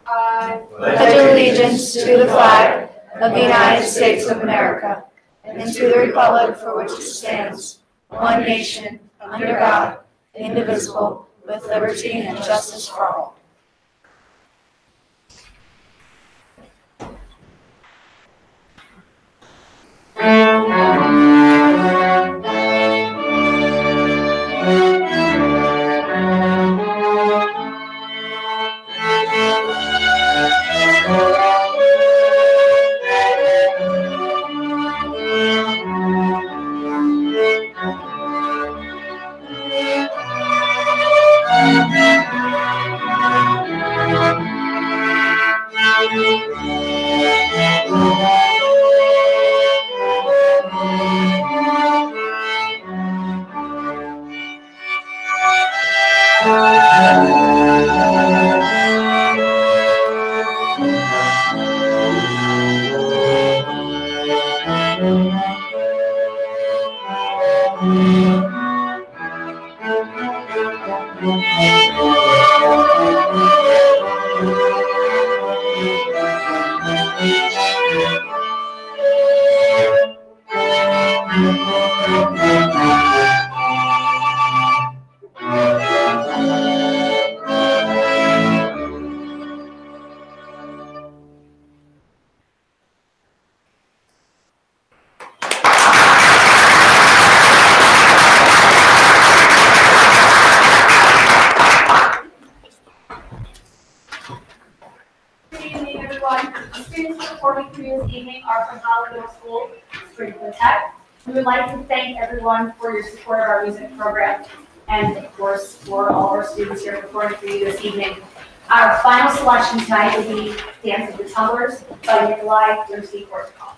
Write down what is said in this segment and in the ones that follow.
I pledge allegiance to the flag of the United States of America and to the republic for which it stands, one nation, under God, indivisible, with liberty and justice for all. We would like to thank everyone for your support of our music program and, of course, for all of our students here performing for you this evening. Our final selection tonight will be Dance of the Tumblers by Nikolai Rimsky-Korsakov.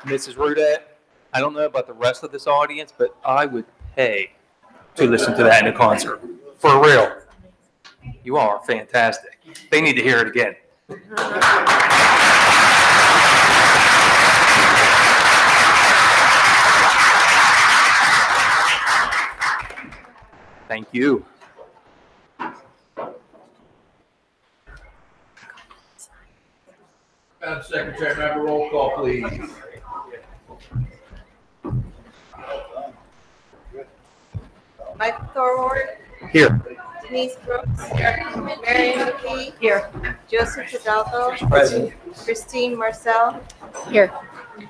Mrs. Rudette, I don't know about the rest of this audience, but I would pay to listen to that in a concert. For real. You all are fantastic. They need to hear it again. Thank you. Madam Secretary, may I have a roll call, please? Michael Thorward, Here. Denise Brooks, Marion McKee. Here. Joseph Hidalgo. Present. Christine Marcel. Here.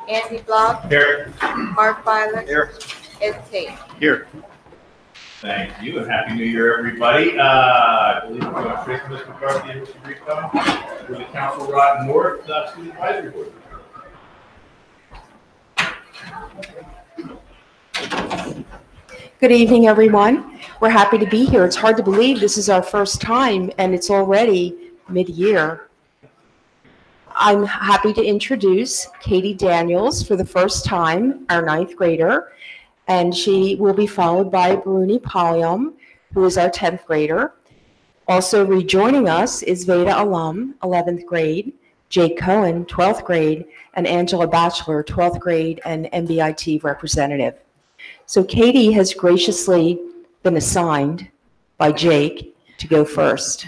Andy Block. Here. Mark Violet. Here. Ed Tate. Here. Thank you, and Happy New Year, everybody. I believe we're going straight to Mr. McCarthy and Mr. Rico with the Council Rotten North Student Advisory Board. Good evening, everyone. We're happy to be here. It's hard to believe this is our first time and it's already mid-year. I'm happy to introduce Katie Daniels for the first time, our 9th grader, and she will be followed by Bruni Polyum, who is our 10th grader. Also rejoining us is Veda alum, 11th grade, Jake Cohen, 12th grade, and Angela Batchelor, 12th grade and MBIT representative. So Katie has graciously been assigned by Jake to go first.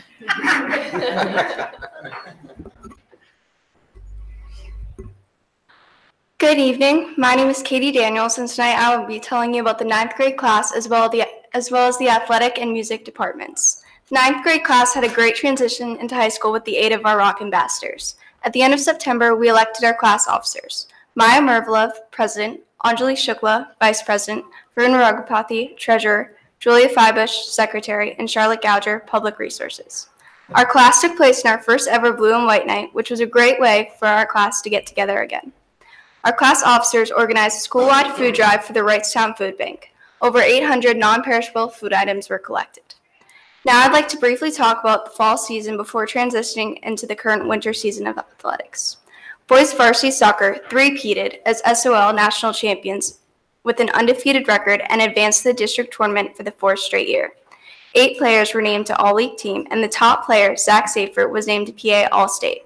Good evening. My name is Katie Daniels, and tonight I will be telling you about the 9th grade class as well as the athletic and music departments. The 9th grade class had a great transition into high school with the aid of our ROC ambassadors. At the end of September, we elected our class officers. Maya Mervilov, President, Anjali Shukla, Vice President, Varun Raghupathy, Treasurer, Julia Fibush, Secretary, and Charlotte Gouger, Public Resources. Our class took place in our first ever Blue and White Night, which was a great way for our class to get together again. Our class officers organized a school-wide food drive for the Wrightstown Food Bank. Over 800 non-perishable food items were collected. Now I'd like to briefly talk about the fall season before transitioning into the current winter season of athletics. Boys varsity soccer three-peated as SOL national champions with an undefeated record and advanced to the district tournament for the 4th straight year. 8 players were named to all-league team, and the top player, Zach Safert, was named to PA All-State.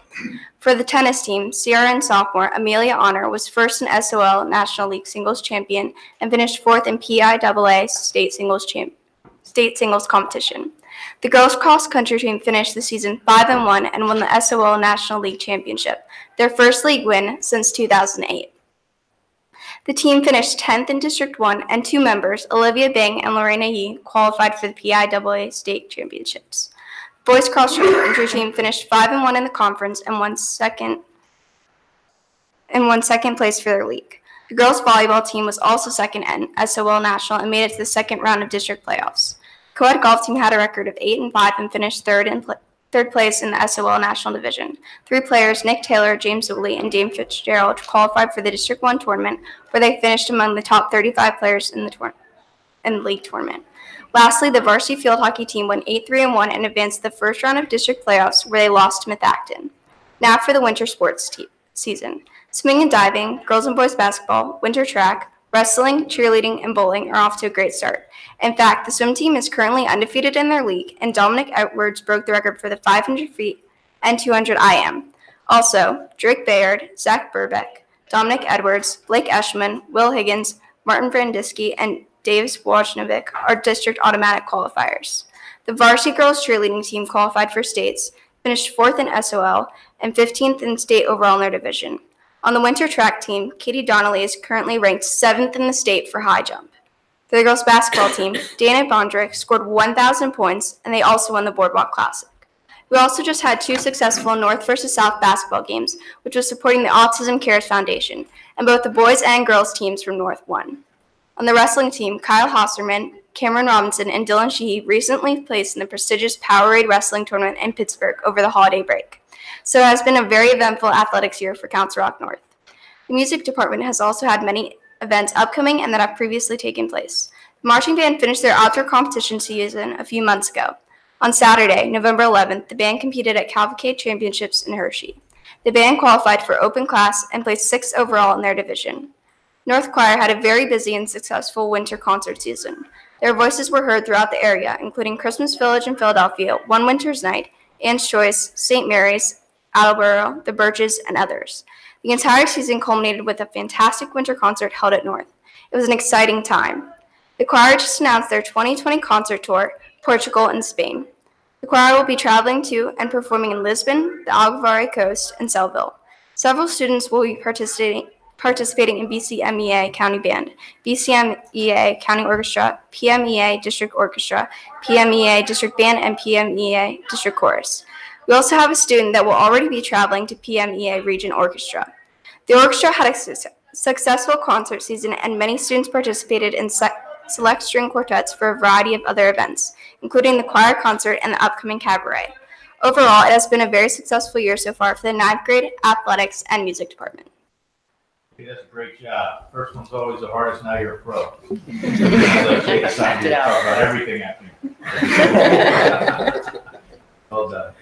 For the tennis team, CRN sophomore Amelia Honor was first in SOL National League singles champion and finished 4th in PIAA state singles competition. The girls cross-country team finished the season 5-1 and won the SOL National League Championship, their first league win since 2008. The team finished 10th in District 1, and 2 members, Olivia Bing and Lorena Yee, qualified for the PIAA state championships. The boys cross-country team finished 5-1 in the conference and won second place for their league. The girls volleyball team was also second in SOL National and made it to the second round of district playoffs. Co-ed golf team had a record of 8-5 and finished third place in the SOL National Division. 3 players, Nick Taylor, James Woolley, and Dame Fitzgerald, qualified for the District 1 tournament, where they finished among the top 35 players in the league tournament. Lastly, the varsity field hockey team went 8-3-1 and advanced to the first round of district playoffs, where they lost to Methacton. Now for the winter sports season. Swimming and diving, girls and boys basketball, winter track, wrestling, cheerleading, and bowling are off to a great start. In fact, the swim team is currently undefeated in their league, and Dominic Edwards broke the record for the 500 feet and 200 IM. Also, Drake Bayard, Zach Burbeck, Dominic Edwards, Blake Eschman, Will Higgins, Martin Brandisky, and Davis Wojnovic are district automatic qualifiers. The varsity girls cheerleading team qualified for states, finished 4th in SOL, and 15th in state overall in their division. On the winter track team, Katie Donnelly is currently ranked 7th in the state for high jump. For the girls basketball team, Dana Bondrick scored 1,000 points, and they also won the Boardwalk Classic. We also just had 2 successful North versus South basketball games, which was supporting the Autism Cares Foundation, and both the boys and girls teams from North won. On the wrestling team, Kyle Hosserman, Cameron Robinson, and Dylan Sheehy recently placed in the prestigious Powerade Wrestling Tournament in Pittsburgh over the holiday break. So it has been a very eventful athletics year for Council Rock North. The music department has also had many events upcoming and that have previously taken place. The marching band finished their outdoor competition season a few months ago. On Saturday, November 11th, the band competed at Cavalcade Championships in Hershey. The band qualified for open class and placed 6th overall in their division. North Choir had a very busy and successful winter concert season. Their voices were heard throughout the area, including Christmas Village in Philadelphia, One Winter's Night, Anne's Choice, St. Mary's, Attleboro, The Birches, and others. The entire season culminated with a fantastic winter concert held at North. It was an exciting time. The choir just announced their 2020 concert tour, Portugal and Spain. The choir will be traveling to and performing in Lisbon, the Algarve Coast, and Sellville. Several students will be participating in BCMEA County Band, BCMEA County Orchestra, PMEA District Orchestra, PMEA District Band, and PMEA District Chorus. We also have a student that will already be traveling to PMEA Region Orchestra. The orchestra had a successful concert season, and many students participated in select string quartets for a variety of other events, including the choir concert and the upcoming cabaret. Overall, it has been a very successful year so far for the 9th grade athletics and music department. Hey, that's a great job. First one's always the hardest. Now you're a pro. Take time to talk about everything after you. Well done.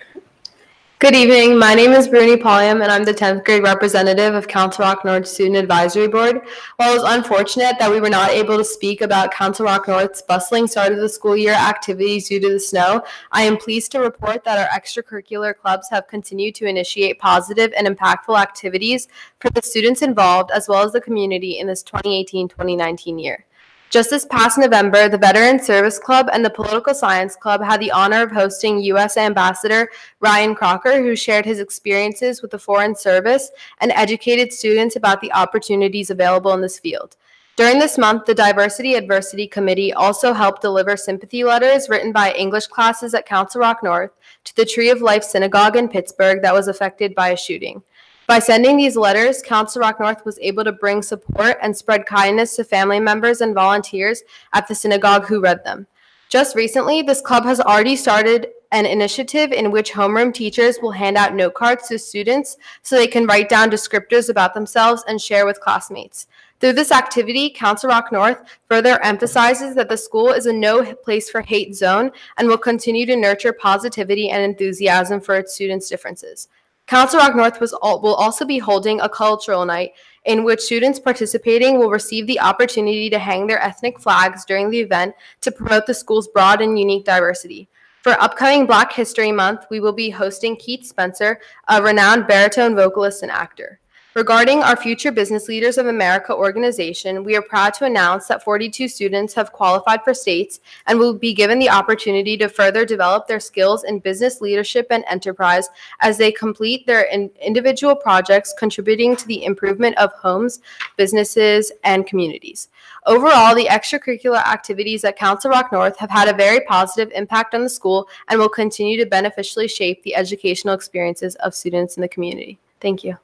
Good evening. My name is Bruni Polium, and I'm the 10th grade representative of Council Rock North Student Advisory Board. While it was unfortunate that we were not able to speak about Council Rock North's bustling start of the school year activities due to the snow, I am pleased to report that our extracurricular clubs have continued to initiate positive and impactful activities for the students involved as well as the community in this 2018-2019 year. Just this past November, the Veteran Service Club and the Political Science Club had the honor of hosting U.S. Ambassador Ryan Crocker, who shared his experiences with the Foreign Service and educated students about the opportunities available in this field. During this month, the Diversity Adversity Committee also helped deliver sympathy letters written by English classes at Council Rock North to the Tree of Life Synagogue in Pittsburgh that was affected by a shooting. By sending these letters, Council Rock North was able to bring support and spread kindness to family members and volunteers at the synagogue who read them. Just recently, this club has already started an initiative in which homeroom teachers will hand out note cards to students so they can write down descriptors about themselves and share with classmates. Through this activity, Council Rock North further emphasizes that the school is a no place for hate zone and will continue to nurture positivity and enthusiasm for its students' differences. Council Rock North will also be holding a cultural night in which students participating will receive the opportunity to hang their ethnic flags during the event to promote the school's broad and unique diversity. For upcoming Black History Month, we will be hosting Keith Spencer, a renowned baritone vocalist and actor. Regarding our Future Business Leaders of America organization, we are proud to announce that 42 students have qualified for states and will be given the opportunity to further develop their skills in business leadership and enterprise as they complete their individual projects contributing to the improvement of homes, businesses, and communities. Overall, the extracurricular activities at Council Rock North have had a very positive impact on the school and will continue to beneficially shape the educational experiences of students in the community. Thank you.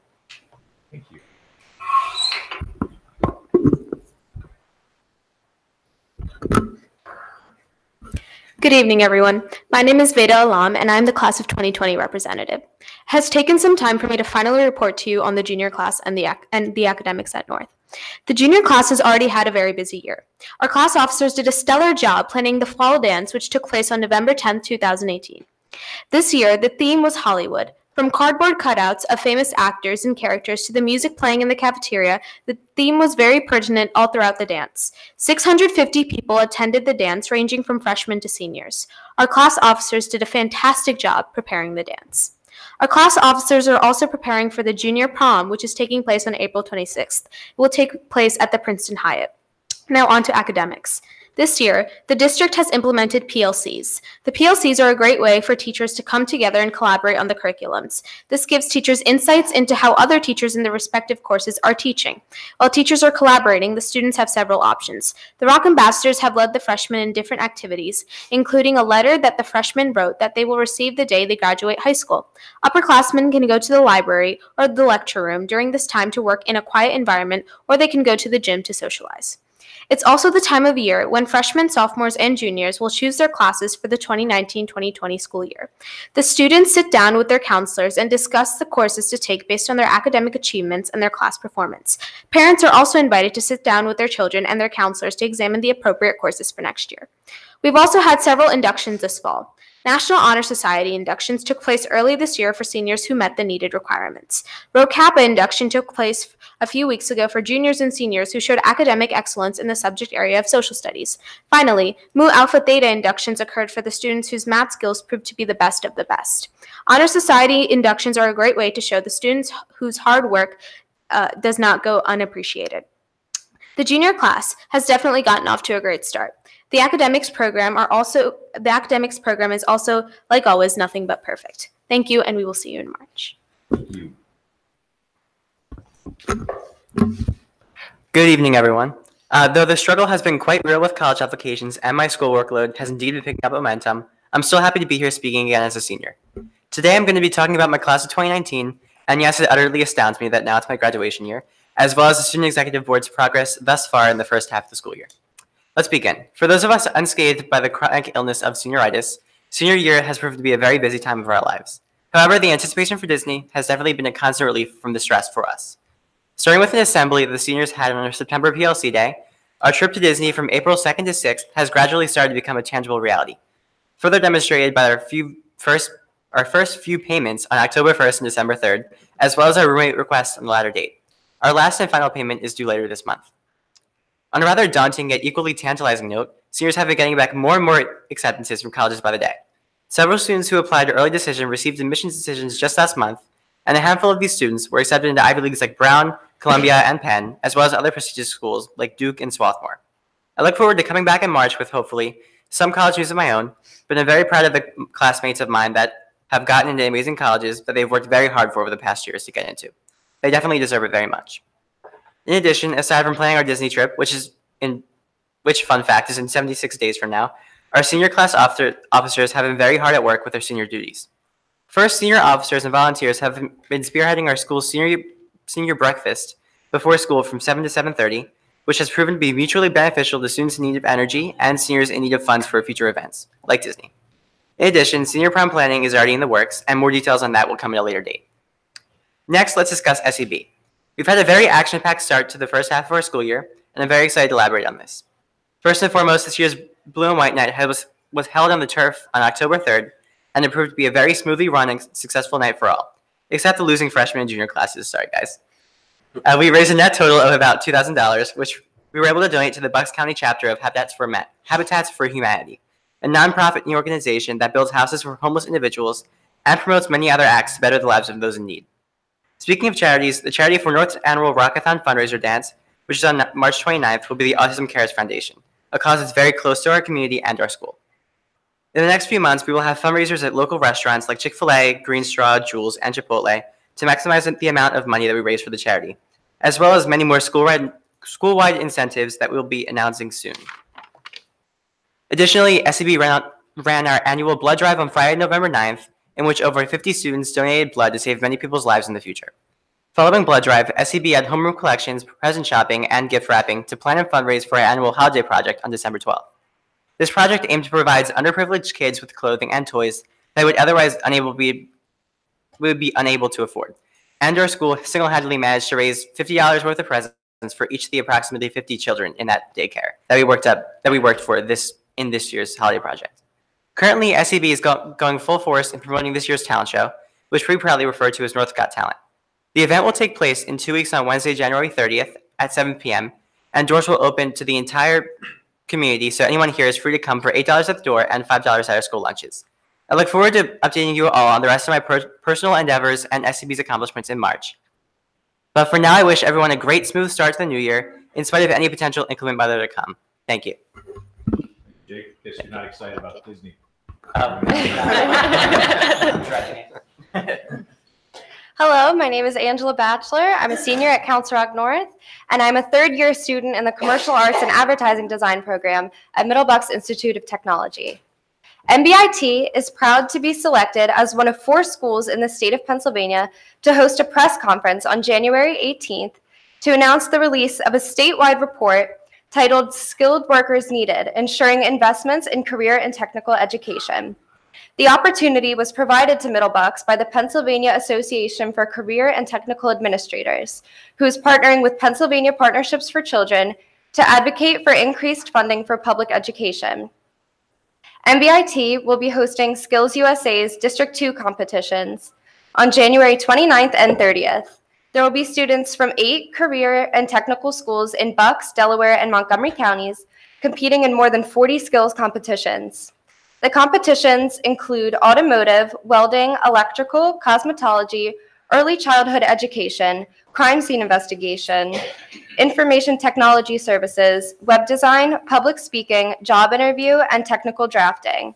Thank you. Good evening, everyone. My name is Veda Alam, and I'm the Class of 2020 representative. It has taken some time for me to finally report to you on the junior class and the academics at North. The junior class has already had a very busy year. Our class officers did a stellar job planning the fall dance, which took place on November 10th, 2018. This year, the theme was Hollywood. From cardboard cutouts of famous actors and characters to the music playing in the cafeteria, the theme was very pertinent all throughout the dance. 650 people attended the dance, ranging from freshmen to seniors. Our class officers did a fantastic job preparing the dance. Our class officers are also preparing for the junior prom, which is taking place on April 26th. It will take place at the Princeton Hyatt. Now on to academics. This year, the district has implemented PLCs. The PLCs are a great way for teachers to come together and collaborate on the curriculums. This gives teachers insights into how other teachers in their respective courses are teaching. While teachers are collaborating, the students have several options. The Rock Ambassadors have led the freshmen in different activities, including a letter that the freshmen wrote that they will receive the day they graduate high school. Upperclassmen can go to the library or the lecture room during this time to work in a quiet environment, or they can go to the gym to socialize. It's also the time of year when freshmen, sophomores, and juniors will choose their classes for the 2019-2020 school year. The students sit down with their counselors and discuss the courses to take based on their academic achievements and their class performance. Parents are also invited to sit down with their children and their counselors to examine the appropriate courses for next year. We've also had several inductions this fall. National Honor Society inductions took place early this year for seniors who met the needed requirements. Rho Kappa induction took place a few weeks ago for juniors and seniors who showed academic excellence in the subject area of social studies. Finally, Mu Alpha Theta inductions occurred for the students whose math skills proved to be the best of the best. Honor Society inductions are a great way to show the students whose hard work does not go unappreciated. The junior class has definitely gotten off to a great start. The academics program is also, like always, nothing but perfect. Thank you, and we will see you in March. Good evening, everyone. Though the struggle has been quite real with college applications and my school workload has indeed been picking up momentum, I'm still happy to be here speaking again as a senior. Today, I'm going to be talking about my class of 2019, and yes, it utterly astounds me that now it's my graduation year, as well as the Student Executive Board's progress thus far in the first half of the school year. Let's begin. For those of us unscathed by the chronic illness of senioritis, senior year has proved to be a very busy time of our lives. However, the anticipation for Disney has definitely been a constant relief from the stress for us. Starting with an assembly that the seniors had on our September PLC day, our trip to Disney from April 2nd to 6th has gradually started to become a tangible reality, further demonstrated by our first few payments on October 1st and December 3rd, as well as our roommate request on the latter date. Our last and final payment is due later this month. On a rather daunting yet equally tantalizing note, seniors have been getting back more and more acceptances from colleges by the day. Several students who applied to early decision received admissions decisions just last month, and a handful of these students were accepted into Ivy Leagues like Brown, Columbia, and Penn, as well as other prestigious schools like Duke and Swarthmore. I look forward to coming back in March with, hopefully, some college news of my own, but I'm very proud of the classmates of mine that have gotten into amazing colleges that they've worked very hard for over the past years to get into. They definitely deserve it very much. In addition, aside from planning our Disney trip, which fun fact is in 76 days from now, our senior class officers have been very hard at work with their senior duties. First, senior officers and volunteers have been spearheading our school's senior breakfast before school from 7 to 7:30, which has proven to be mutually beneficial to students in need of energy and seniors in need of funds for future events, like Disney. In addition, senior prom planning is already in the works, and more details on that will come at a later date. Next, let's discuss SEB. We've had a very action-packed start to the first half of our school year, and I'm very excited to elaborate on this. First and foremost, this year's Blue and White Night was held on the turf on October 3rd, and it proved to be a very smoothly run and successful night for all, except the losing freshman and junior classes. Sorry, guys. We raised a net total of about $2,000, which we were able to donate to the Bucks County chapter of Habitats for Humanity, a nonprofit organization that builds houses for homeless individuals and promotes many other acts to better the lives of those in need. Speaking of charities, the charity for North's annual Rockathon fundraiser dance, which is on March 29th, will be the Autism Cares Foundation, a cause that's very close to our community and our school. In the next few months, we will have fundraisers at local restaurants like Chick-fil-A, Green Straw, Jules, and Chipotle to maximize the amount of money that we raise for the charity, as well as many more school-wide incentives that we'll be announcing soon. Additionally, SEB ran our annual blood drive on Friday, November 9th, in which over 50 students donated blood to save many people's lives in the future. Following blood drive, SEB had homeroom collections, present shopping, and gift wrapping to plan and fundraise for our annual holiday project on December 12th. This project aimed to provide underprivileged kids with clothing and toys they would otherwise be unable to afford. And our school single-handedly managed to raise $50 worth of presents for each of the approximately 50 children in that daycare that we worked for in this year's holiday project. Currently, SEB is going full force in promoting this year's talent show, which we proudly refer to as North's Got Talent. The event will take place in 2 weeks on Wednesday, January 30th at 7 p.m., and doors will open to the entire community, so anyone here is free to come for $8 at the door and $5 at our school lunches. I look forward to updating you all on the rest of my personal endeavors and SEB's accomplishments in March. But for now, I wish everyone a great, smooth start to the new year, in spite of any potential inclement weather to come. Thank you. Guess you're not excited about Disney. Hello, my name is Angela Batchelor. I'm a senior at Council Rock North, and I'm a third-year student in the Commercial Arts and Advertising Design program at Middle Bucks Institute of Technology. MBIT is proud to be selected as one of 4 schools in the state of Pennsylvania to host a press conference on January 18th to announce the release of a statewide report titled Skilled Workers Needed, Ensuring Investments in Career and Technical Education. The opportunity was provided to Middle Bucks by the Pennsylvania Association for Career and Technical Administrators, who is partnering with Pennsylvania Partnerships for Children to advocate for increased funding for public education. MBIT will be hosting Skills USA's District 2 competitions on January 29th and 30th. There will be students from 8 career and technical schools in Bucks, Delaware, and Montgomery counties competing in more than 40 skills competitions. The competitions include automotive, welding, electrical, cosmetology, early childhood education, crime scene investigation, information technology services, web design, public speaking, job interview, and technical drafting.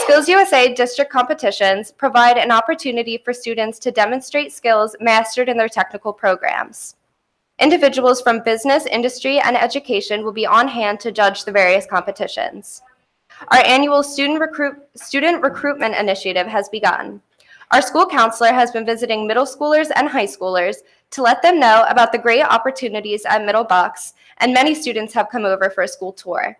Skills USA district competitions provide an opportunity for students to demonstrate skills mastered in their technical programs. Individuals from business, industry, and education will be on hand to judge the various competitions. Our annual student recruitment initiative has begun. Our school counselor has been visiting middle schoolers and high schoolers to let them know about the great opportunities at Middle Bucks, and many students have come over for a school tour.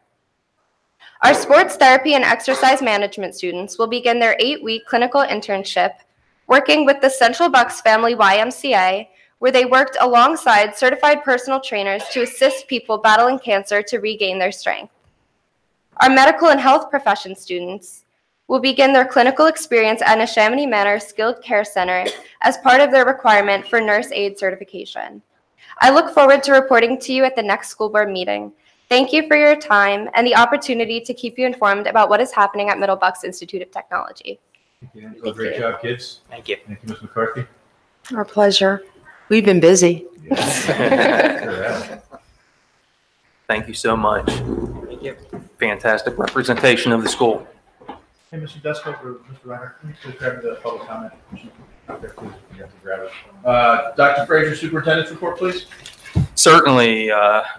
Our sports therapy and exercise management students will begin their 8-week clinical internship working with the Central Bucks Family YMCA, where they worked alongside certified personal trainers to assist people battling cancer to regain their strength. Our medical and health profession students will begin their clinical experience at Neshaminy Manor Skilled Care Center as part of their requirement for nurse aid certification. I look forward to reporting to you at the next school board meeting. Thank you for your time and the opportunity to keep you informed about what is happening at Middle Bucks Institute of Technology. Thank you, Angela. Great job, kids. Thank you. Thank you, Ms. McCarthy. Our pleasure. We've been busy. Yeah. Thank you so much. Thank you. Fantastic representation of the school. Hey, Mr. Desko or Mr. Reiner, can you please grab the public comment? Out there, please. You have to grab it. Dr. Frazier, Superintendent's report, please. Certainly.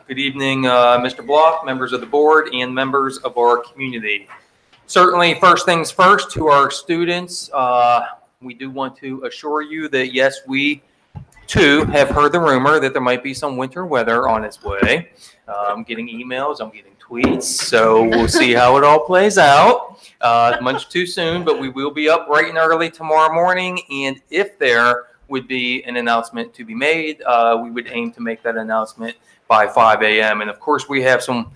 Good evening, Mr. Block, members of the board, and members of our community. Certainly, first things first, to our students, we do want to assure you that, yes, we too have heard the rumor that there might be some winter weather on its way. I'm getting emails, I'm getting tweets, so we'll see how it all plays out. Much too soon, but we will be up bright and early tomorrow morning, and if there would be an announcement to be made, we would aim to make that announcement by 5 a.m. And of course, we have some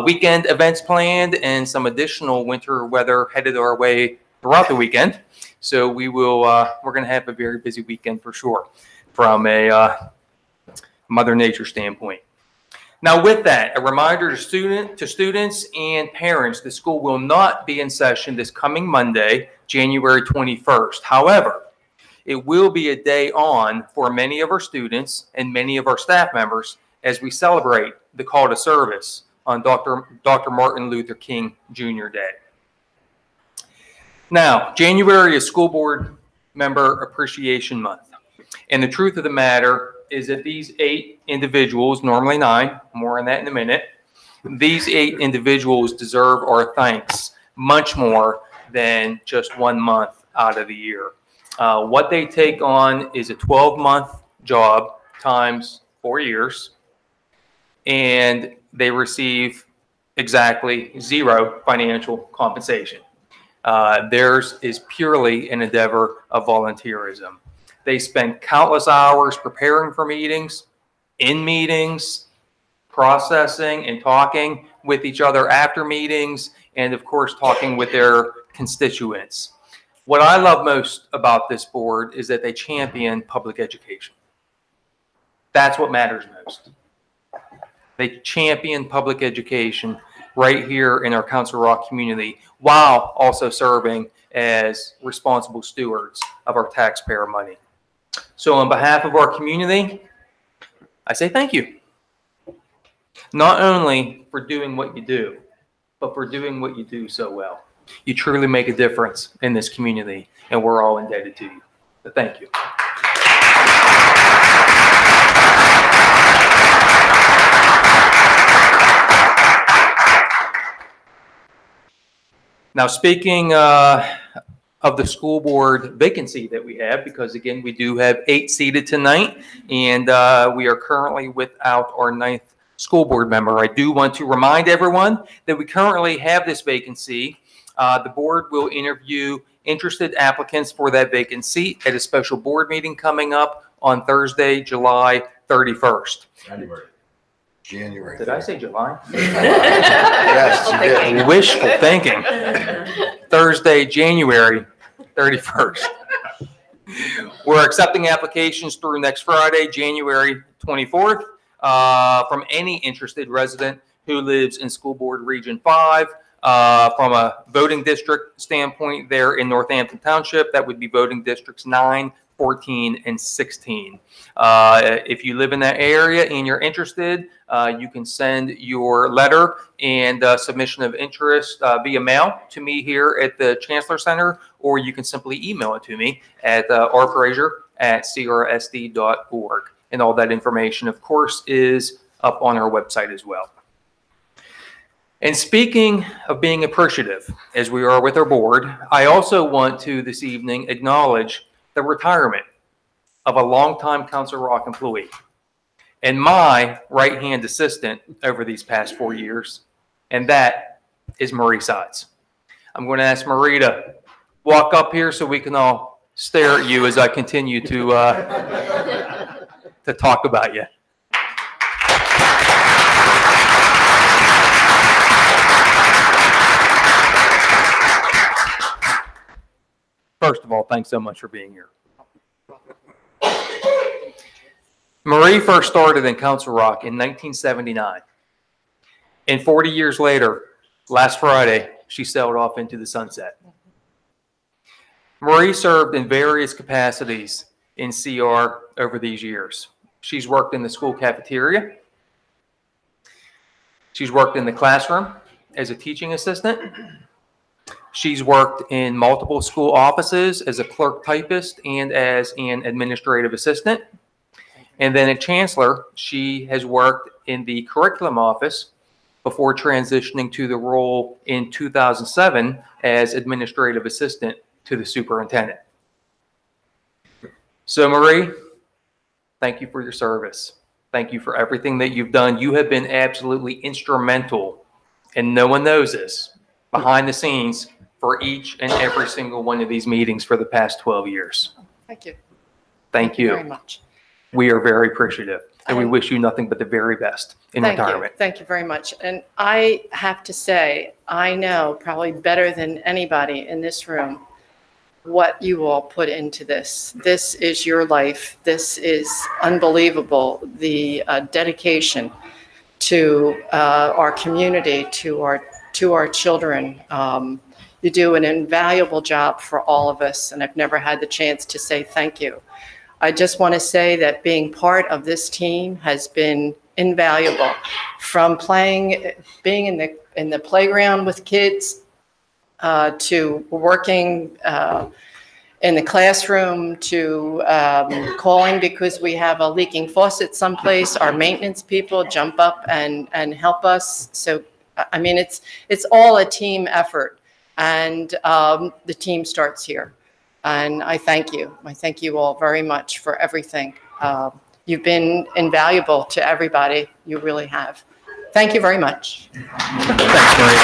weekend events planned and some additional winter weather headed our way throughout the weekend. So we will, we're going to have a very busy weekend for sure from a Mother Nature standpoint. Now with that, a reminder to students and parents, the school will not be in session this coming Monday, January 21st. However, it will be a day on for many of our students and many of our staff members as we celebrate the call to service on Dr. Martin Luther King Jr. Day. Now, January is School Board Member Appreciation Month. And the truth of the matter is that these 8 individuals, normally 9, more on that in a minute, these 8 individuals deserve our thanks much more than just 1 month out of the year. What they take on is a 12-month job times 4 years, and they receive exactly 0 financial compensation. Theirs is purely an endeavor of volunteerism. They spend countless hours preparing for meetings, in meetings, processing and talking with each other after meetings, and of course, talking with their constituents. What I love most about this board is that they champion public education. That's what matters most. They champion public education right here in our Council Rock community while also serving as responsible stewards of our taxpayer money. So on behalf of our community, I say thank you. Not only for doing what you do, but for doing what you do so well. You truly make a difference in this community, and we're all indebted to you. So thank you. Now, speaking of the school board vacancy that we have, because again, we do have 8 seated tonight, and we are currently without our 9th school board member. I do want to remind everyone that we currently have this vacancy. The board will interview interested applicants for that vacant seat at a special board meeting coming up on Thursday, July 31st. January. Did I say July? Yes, you did. Wishful thinking. Thursday, January 31st. We're accepting applications through next Friday, January 24th, from any interested resident who lives in School Board Region 5. From a voting district standpoint there in Northampton Township, that would be voting districts 9, 14, and 16. If you live in that area and you're interested, you can send your letter and submission of interest via mail to me here at the Chancellor Center, or you can simply email it to me at rfrazier@crsd.org. And all that information, of course, is up on our website as well. And speaking of being appreciative, as we are with our board, I also want to this evening acknowledge the retirement of a longtime Council Rock employee and my right-hand assistant over these past 4 years, and that is Marie Sides. I'm going to ask Marie to walk up here so we can all stare at you as I continue to talk about you. First of all, thanks so much for being here. Marie first started in Council Rock in 1979. And 40 years later, last Friday, she sailed off into the sunset. Marie served in various capacities in CR over these years. She's worked in the school cafeteria. She's worked in the classroom as a teaching assistant. She's worked in multiple school offices as a clerk typist and as an administrative assistant. And then at Chancellor, she has worked in the curriculum office before transitioning to the role in 2007 as administrative assistant to the superintendent. So Marie, thank you for your service. Thank you for everything that you've done. You have been absolutely instrumental, and no one knows this, behind the scenes for each and every single one of these meetings for the past 12 years. Thank you. Thank you very much. We are very appreciative, and we wish you nothing but the very best in retirement. Thank you very much. And I have to say, I know probably better than anybody in this room what you all put into this. This is your life. This is unbelievable. The dedication to our community, to our children. You do an invaluable job for all of us, and I've never had the chance to say thank you. I just want to say that being part of this team has been invaluable. From being in the playground with kids, to working in the classroom, to calling because we have a leaking faucet someplace. Our maintenance people jump up and help us. So, I mean, it's all a team effort, and the team starts here. And I thank you. I thank you all very much for everything. You've been invaluable to everybody. You really have. Thank you very much. Thanks, Marie.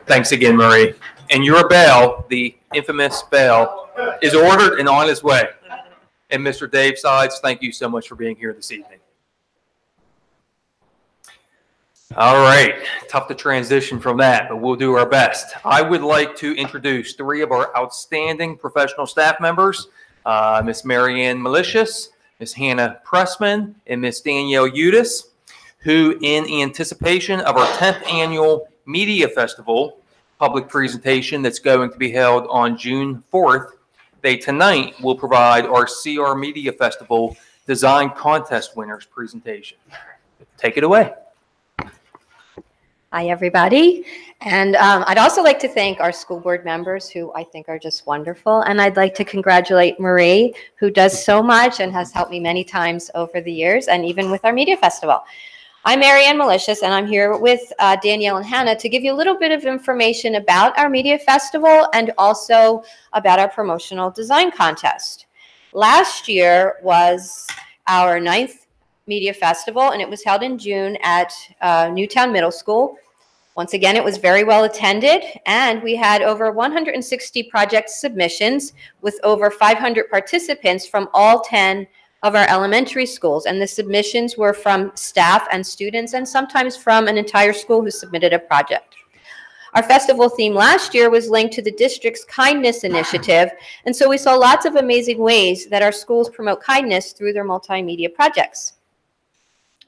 Thanks again, Marie. And your bell, the infamous bell, is ordered and on its way. And Mr. Dave Sides, thank you so much for being here this evening. All right, tough to transition from that, but we'll do our best. I would like to introduce 3 of our outstanding professional staff members, Miss Marianne Malicious, Miss Hannah Pressman, and Miss Danielle Udis, who, in anticipation of our 10th annual Media Festival public presentation that's going to be held on June 4th, they tonight will provide our CR Media Festival Design Contest Winners presentation. Take it away. Hi, everybody. And I'd also like to thank our school board members who I think are just wonderful. And I'd like to congratulate Marie, who does so much and has helped me many times over the years, and even with our media festival. I'm Marianne Malicious, and I'm here with Danielle and Hannah to give you a little bit of information about our media festival and also about our promotional design contest. Last year was our 9th media festival, and it was held in June at Newtown Middle School. Once again, it was very well attended, and we had over 160 project submissions with over 500 participants from all 10 of our elementary schools. And the submissions were from staff and students, and sometimes from an entire school who submitted a project. Our festival theme last year was linked to the district's kindness initiative, and so we saw lots of amazing ways that our schools promote kindness through their multimedia projects.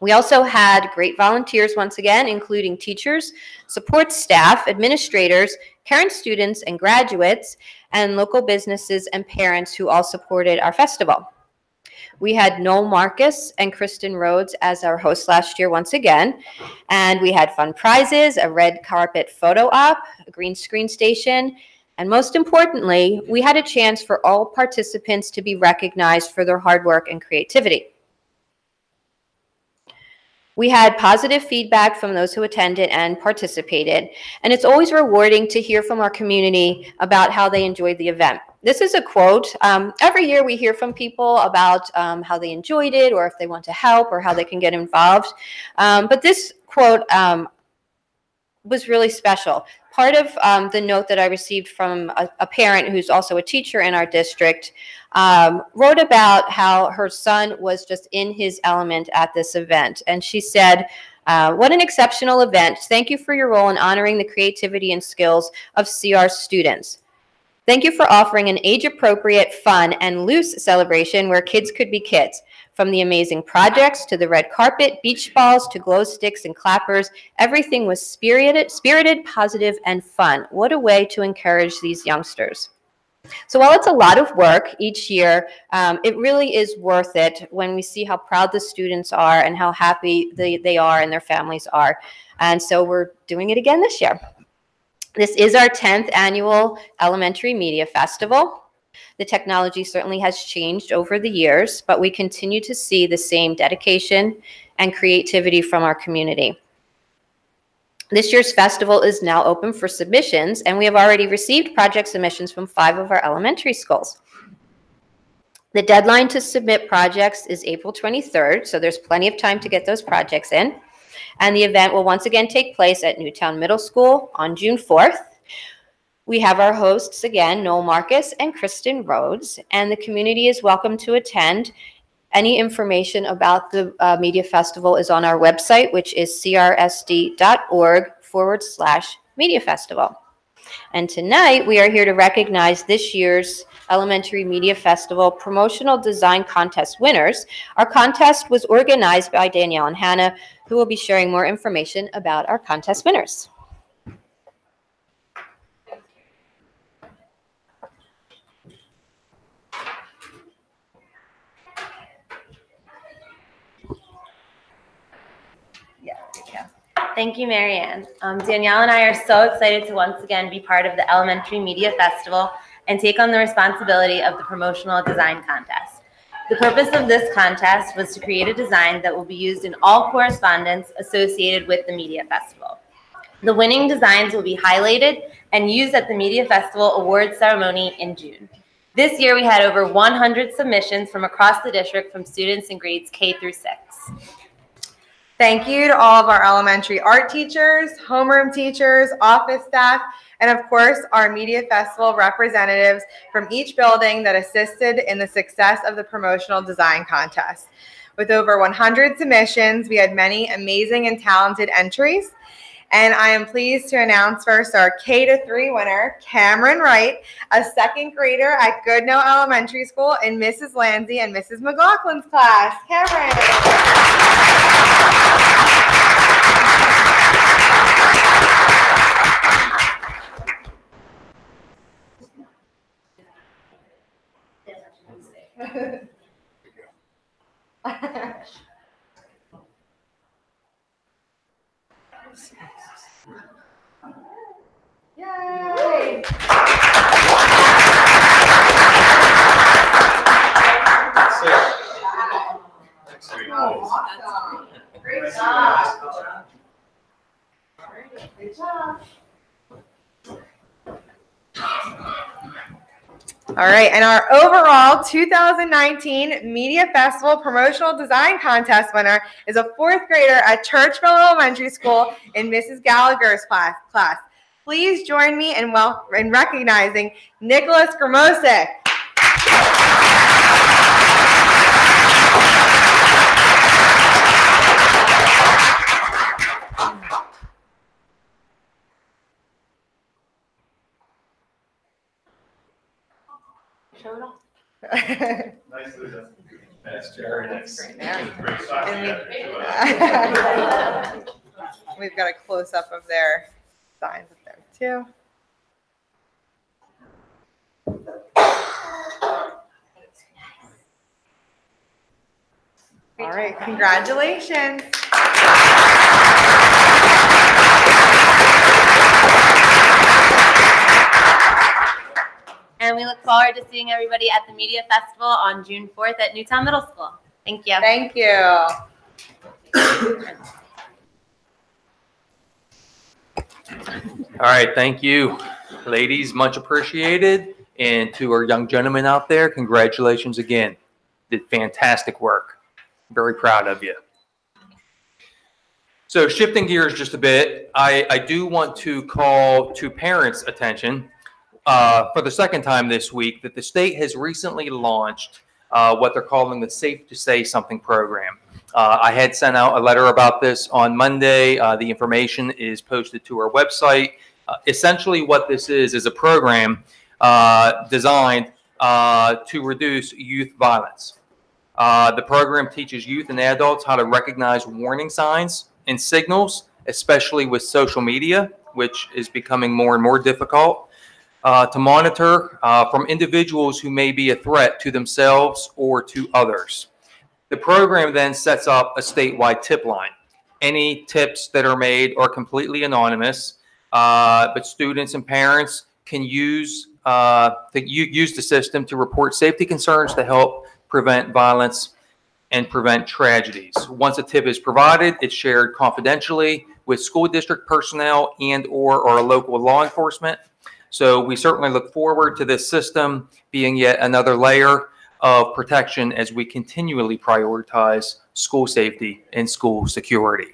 We also had great volunteers once again, including teachers, support staff, administrators, current students and graduates, and local businesses and parents who all supported our festival. We had Noel Marcus and Kristen Rhodes as our hosts last year once again, and we had fun prizes, a red carpet photo op, a green screen station, and most importantly, we had a chance for all participants to be recognized for their hard work and creativity. We had positive feedback from those who attended and participated, and it's always rewarding to hear from our community about how they enjoyed the event. This is a quote. Every year we hear from people about how they enjoyed it, or if they want to help, or how they can get involved. But this quote was really special. Part of the note that I received from a parent who's also a teacher in our district wrote about how her son was just in his element at this event. And she said, what an exceptional event. Thank you for your role in honoring the creativity and skills of CR students. Thank you for offering an age-appropriate, fun, and loose celebration where kids could be kids. From the amazing projects to the red carpet, beach balls to glow sticks and clappers, everything was spirited, positive, and fun. What a way to encourage these youngsters. So while it's a lot of work each year, it really is worth it when we see how proud the students are and how happy they are and their families are. And so we're doing it again this year. This is our 10th annual Elementary Media Festival. The technology certainly has changed over the years, but we continue to see the same dedication and creativity from our community. This year's festival is now open for submissions, and we have already received project submissions from 5 of our elementary schools. The deadline to submit projects is April 23rd, so there's plenty of time to get those projects in. And the event will once again take place at Newtown Middle School on June 4th. We have our hosts again, Noel Marcus and Kristen Rhodes, and the community is welcome to attend. Any information about the Media Festival is on our website, which is crsd.org/Media Festival. And tonight we are here to recognize this year's Elementary Media Festival Promotional Design Contest winners. Our contest was organized by Danielle and Hannah, who will be sharing more information about our contest winners. Thank you, Marianne. Danielle and I are so excited to once again be part of the Elementary Media Festival and take on the responsibility of the Promotional Design Contest. The purpose of this contest was to create a design that will be used in all correspondence associated with the Media Festival. The winning designs will be highlighted and used at the Media Festival Awards ceremony in June. This year we had over 100 submissions from across the district from students in grades K through 6. Thank you to all of our elementary art teachers, homeroom teachers, office staff, and of course, our Media Festival representatives from each building that assisted in the success of the promotional design contest. With over 100 submissions, we had many amazing and talented entries. And I am pleased to announce first our K-3 winner, Cameron Wright, a second grader at Goodnoe Elementary School in Mrs. Landsey and Mrs. McLaughlin's class. Cameron. Yay! Great job. Good job. All right, and our overall 2019 Media Festival Promotional Design Contest winner is a 4th grader at Churchville Elementary School in Mrs. Gallagher's class. Please join me in recognizing Nicholas Gramosic. Nicely done. That's very nice. Great there. Great shot. And we've got a close-up of their signs up there too. All right, congratulations. And we look forward to seeing everybody at the Media Festival on June 4th at Newtown Middle School. Thank you. Thank you. All right, thank you, ladies, much appreciated. And to our young gentlemen out there, congratulations again. Did fantastic work. Very proud of you. So shifting gears just a bit, I do want to call to parents' attention for the second time this week that the state has recently launched what they're calling the Safe to Say Something program. I had sent out a letter about this on Monday. The information is posted to our website. Essentially what this is a program designed to reduce youth violence. The program teaches youth and adults how to recognize warning signs and signals, especially with social media, which is becoming more and more difficult to monitor from individuals who may be a threat to themselves or to others. The program then sets up a statewide tip line. Any tips that are made are completely anonymous, but students and parents can use the system to report safety concerns to help prevent violence and prevent tragedies. Once a tip is provided, it's shared confidentially with school district personnel and/or our local law enforcement. So we certainly look forward to this system being yet another layer of protection as we continually prioritize school safety and school security.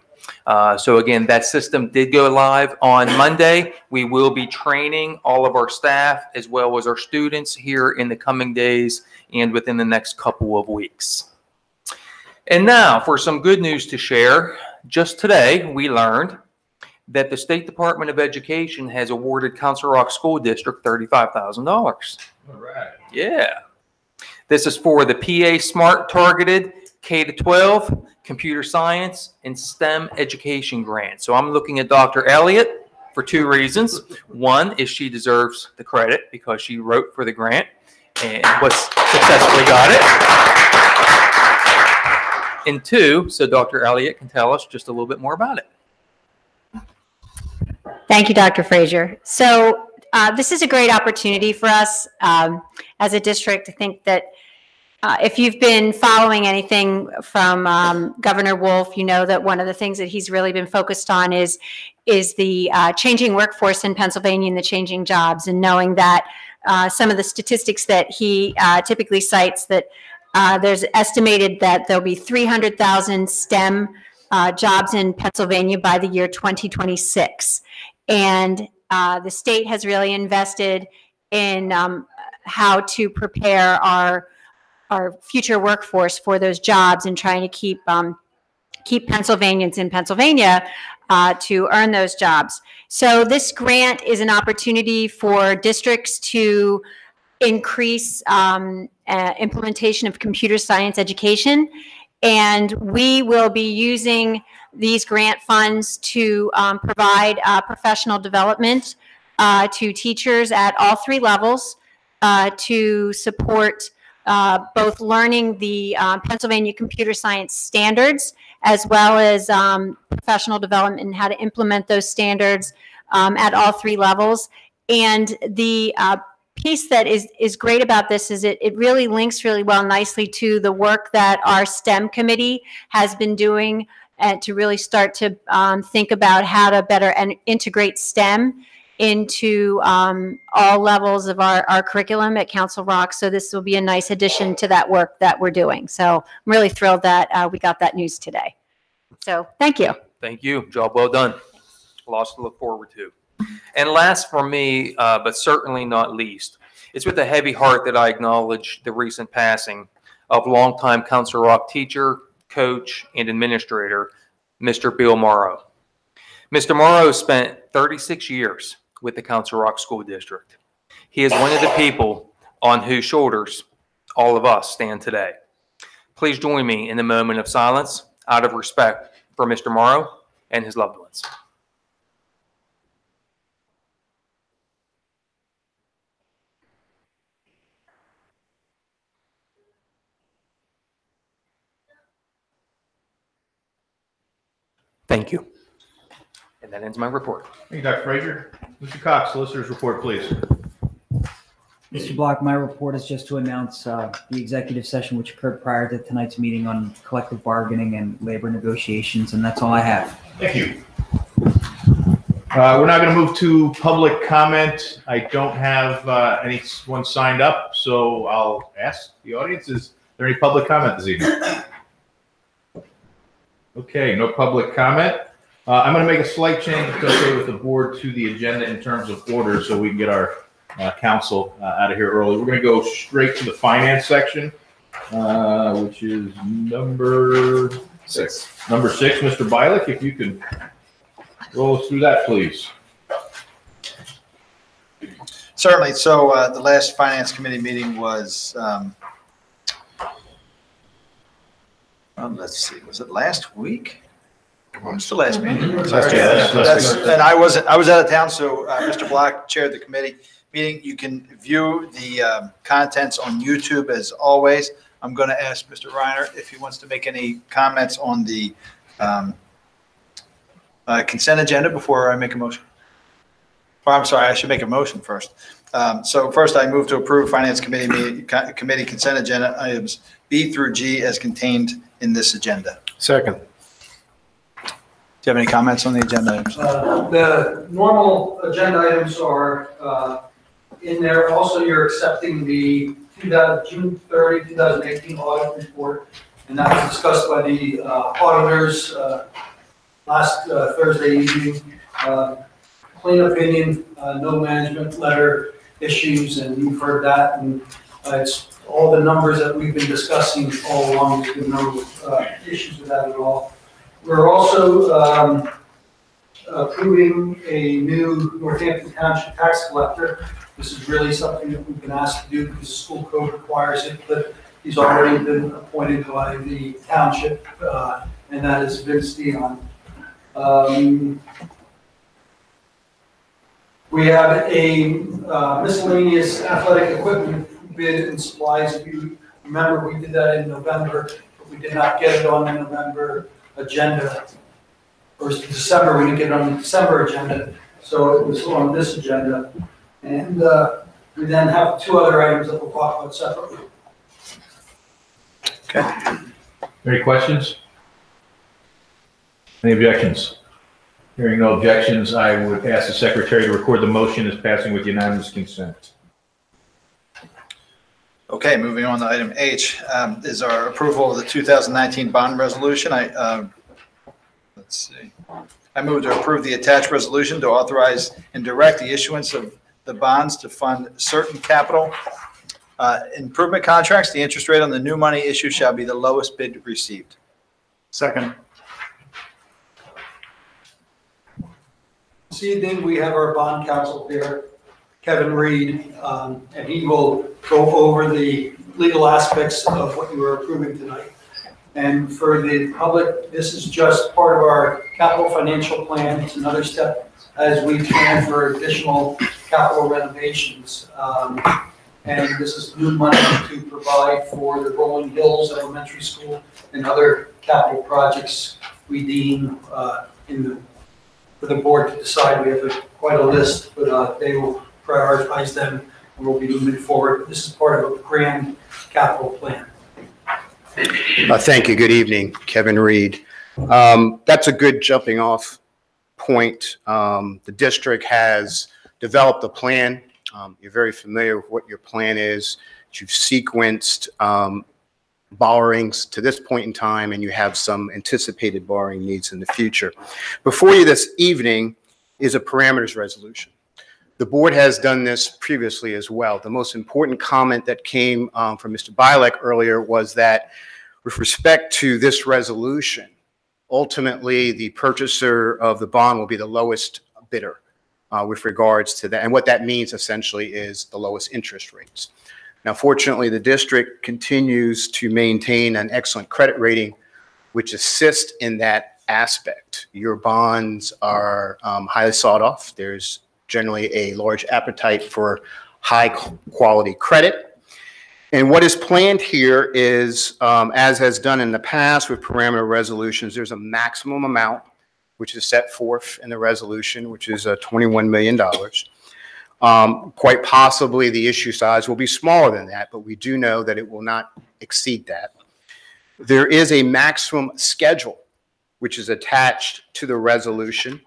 So again, that system did go live on Monday. We will be training all of our staff as well as our students here in the coming days and within the next couple of weeks. And now for some good news to share. Just today, we learned that the State Department of Education has awarded Council Rock School District $35,000. All right. Yeah. This is for the PA Smart Targeted K-12 Computer Science and STEM Education Grant. So I'm looking at Dr. Elliott for two reasons. One is she deserves the credit because she wrote for the grant and successfully got it. And two, so Dr. Elliott can tell us just a little bit more about it. Thank you, Dr. Frazier. So this is a great opportunity for us as a district. I think that if you've been following anything from Governor Wolf, you know that one of the things that he's really been focused on is the changing workforce in Pennsylvania and the changing jobs, and knowing that some of the statistics that he typically cites, that there's estimated that there'll be 300,000 STEM jobs in Pennsylvania by the year 2026. And the state has really invested in how to prepare our future workforce for those jobs and trying to keep Pennsylvanians in Pennsylvania to earn those jobs. So this grant is an opportunity for districts to increase implementation of computer science education. And we will be using these grant funds to provide professional development to teachers at all three levels to support both learning the Pennsylvania computer science standards as well as professional development and how to implement those standards at all 3 levels. And the piece that is great about this is it really links really well nicely to the work that our STEM committee has been doing to really start to think about how to better integrate STEM into all levels of our curriculum at Council Rock. So this will be a nice addition to that work that we're doing. So I'm really thrilled that we got that news today. So thank you. Thank you. Job well done. Lots to look forward to. And last for me, but certainly not least, it's with a heavy heart that I acknowledge the recent passing of longtime Council Rock teacher, coach, and administrator, Mr. Bill Morrow. Mr. Morrow spent 36 years with the Council Rock School District. He is one of the people on whose shoulders all of us stand today. Please join me in a moment of silence out of respect for Mr. Morrow and his loved ones. Thank you. And that ends my report. Thank you, Dr. Frazier. Mr. Cox, solicitor's report, please. Mr. Block, my report is just to announce the executive session which occurred prior to tonight's meeting on collective bargaining and labor negotiations, and that's all I have. Thank you. We're now going to move to public comment. I don't have anyone signed up, so I'll ask the audience, is there any public comment this evening? Okay, no public comment. I'm going to make a slight change, if it's okay with the board, to the agenda in terms of order so we can get our council out of here early. We're going to go straight to the finance section, which is number 6. Number 6, Mr. Bialik, if you could roll us through that, please. Certainly. So the last finance committee meeting was, let's see, was it last week? It was the last meeting. And I was out of town, so Mr. Block chaired the committee meeting. You can view the contents on YouTube as always. I'm going to ask Mr. Reiner if he wants to make any comments on the consent agenda before I make a motion. Or I'm sorry, I should make a motion first. So first, I move to approve Finance Committee consent agenda items B through G as contained in this agenda. Second. Do you have any comments on the agenda items? The normal agenda items are in there. Also, you're accepting the June 30, 2018 audit report, and that was discussed by the auditors last Thursday evening. Clean opinion, no management letter issues, and you've heard that, and it's all the numbers that we've been discussing all along. There's been no issues with that at all. We're also approving a new Northampton Township tax collector. This is really something that we've been asked to do because the school code requires it, but he's already been appointed by the township, and that is Vince Dion. We have a miscellaneous athletic equipment bid and supplies. If you remember, we did that in November, but we did not get it on the November agenda. Or December, we didn't get it on the December agenda, so it was on this agenda. And we then have 2 other items that we'll talk about separately. Okay. Any questions? Any objections? Hearing no objections, I would ask the secretary to record the motion as passing with unanimous consent. Okay, moving on to item H is our approval of the 2019 bond resolution. Let's see. I move to approve the attached resolution to authorize and direct the issuance of the bonds to fund certain capital improvement contracts. The interest rate on the new money issue shall be the lowest bid received. Second. This evening, we have our bond counsel here, Kevin Reed, and he will go over the legal aspects of what you are approving tonight. And for the public, this is just part of our capital financial plan. It's another step as we plan for additional capital renovations. And this is new money to provide for the Rolling Hills Elementary School and other capital projects we deem for the board to decide. We have quite a list, but they will prioritize them and we'll be moving forward. This is part of a grand capital plan. Thank you. Good evening, Kevin Reed. That's a good jumping off point. The district has developed a plan. You're very familiar with what your plan is. You've sequenced borrowings to this point in time, and you have some anticipated borrowing needs in the future. Before you this evening is a parameters resolution. The board has done this previously as well. The most important comment that came from Mr. Bilek earlier was that with respect to this resolution, ultimately the purchaser of the bond will be the lowest bidder with regards to that. And what that means essentially is the lowest interest rates. Now, fortunately, the district continues to maintain an excellent credit rating, which assists in that aspect. Your bonds are highly sought off. There's generally a large appetite for high quality credit. And what is planned here is, as has done in the past with parameter resolutions, there's a maximum amount which is set forth in the resolution, which is $21 million. Quite possibly the issue size will be smaller than that, but we do know that it will not exceed that. There is a maximum schedule which is attached to the resolution.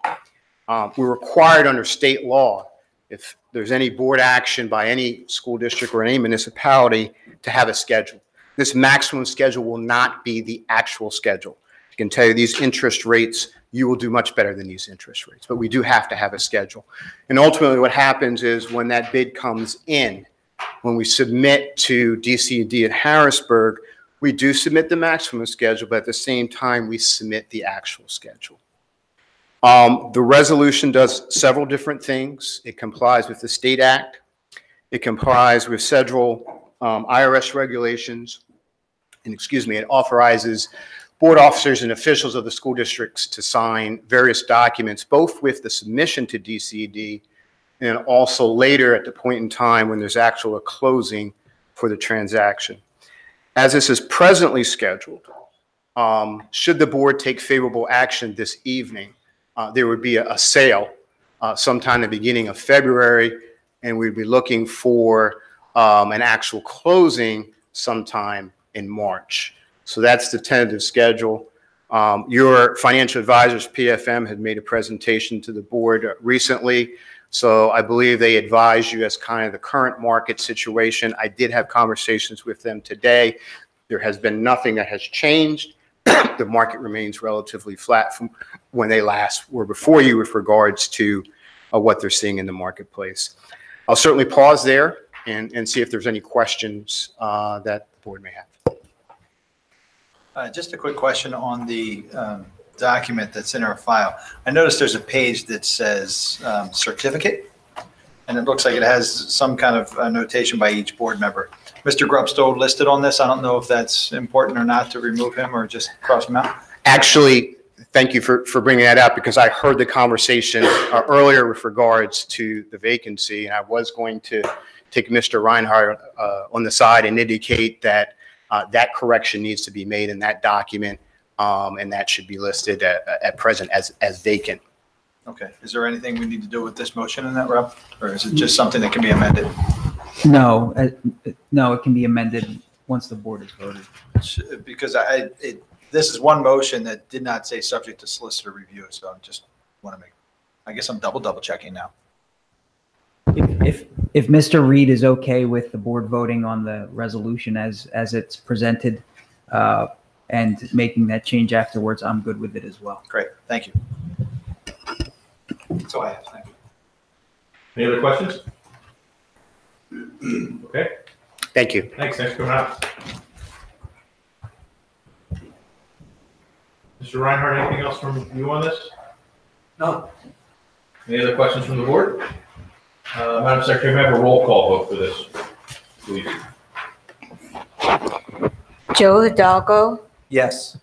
We're required under state law, if there's any board action by any school district or any municipality, to have a schedule. This maximum schedule will not be the actual schedule. I can tell you these interest rates, you will do much better than these interest rates, but we do have to have a schedule. And ultimately what happens is when that bid comes in, when we submit to DC&D at Harrisburg, we do submit the maximum schedule, but at the same time, we submit the actual schedule. The resolution does several different things. It complies with the State Act. It complies with federal IRS regulations. And it authorizes board officers and officials of the school districts to sign various documents, both with the submission to DCD and also later at the point in time when there's actual closing for the transaction. As this is presently scheduled, should the board take favorable action this evening, there would be a sale sometime in the beginning of February, and we'd be looking for an actual closing sometime in March. So that's the tentative schedule. Your financial advisors, PFM, had made a presentation to the board recently. So I believe they advised you as kind of the current market situation. I did have conversations with them today. There has been nothing that has changed. The market remains relatively flat from when they last were before you with regards to what they're seeing in the marketplace. I'll certainly pause there and see if there's any questions that the board may have. Just a quick question on the document that's in our file. I noticed there's a page that says certificate, and it looks like it has some kind of notation by each board member. Mr. Grubstow listed on this. I don't know if that's important or not to remove him or just cross him out. Actually, thank you for bringing that up, because I heard the conversation earlier with regards to the vacancy, and I was going to take Mr. Reinhardt on the side and indicate that that correction needs to be made in that document, and that should be listed at present as vacant. Okay. Is there anything we need to do with this motion in that, Rob? Or is it just something that can be amended? No, no, it can be amended once the board is voted. Because this is one motion that did not say subject to solicitor review, so I just want to make, I guess I'm double checking now. If Mr. Reed is okay with the board voting on the resolution as it's presented and making that change afterwards, I'm good with it as well. Great, thank you. That's all I have, thank you. Any other questions? Okay. Thank you. Thanks for coming out. Mr. Reinhardt, anything else from you on this? No. Any other questions from the board? Madam Secretary, may I have a roll call vote for this, please? Joe Hidalgo, Yes.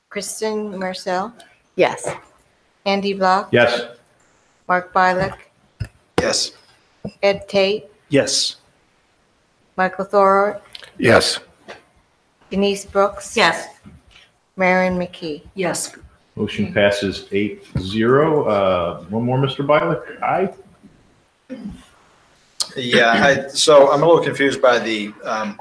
Kristen Marcel, Yes. Andy Block, Yes. Mark Bilek, Yes. Ed Tate, Yes. Michael Thorold, Yes. Denise Brooks. Yes. Marion McKee. Yes. Motion passes 8-0. One more, Mr. Biler? Aye. Yeah, so I'm a little confused by the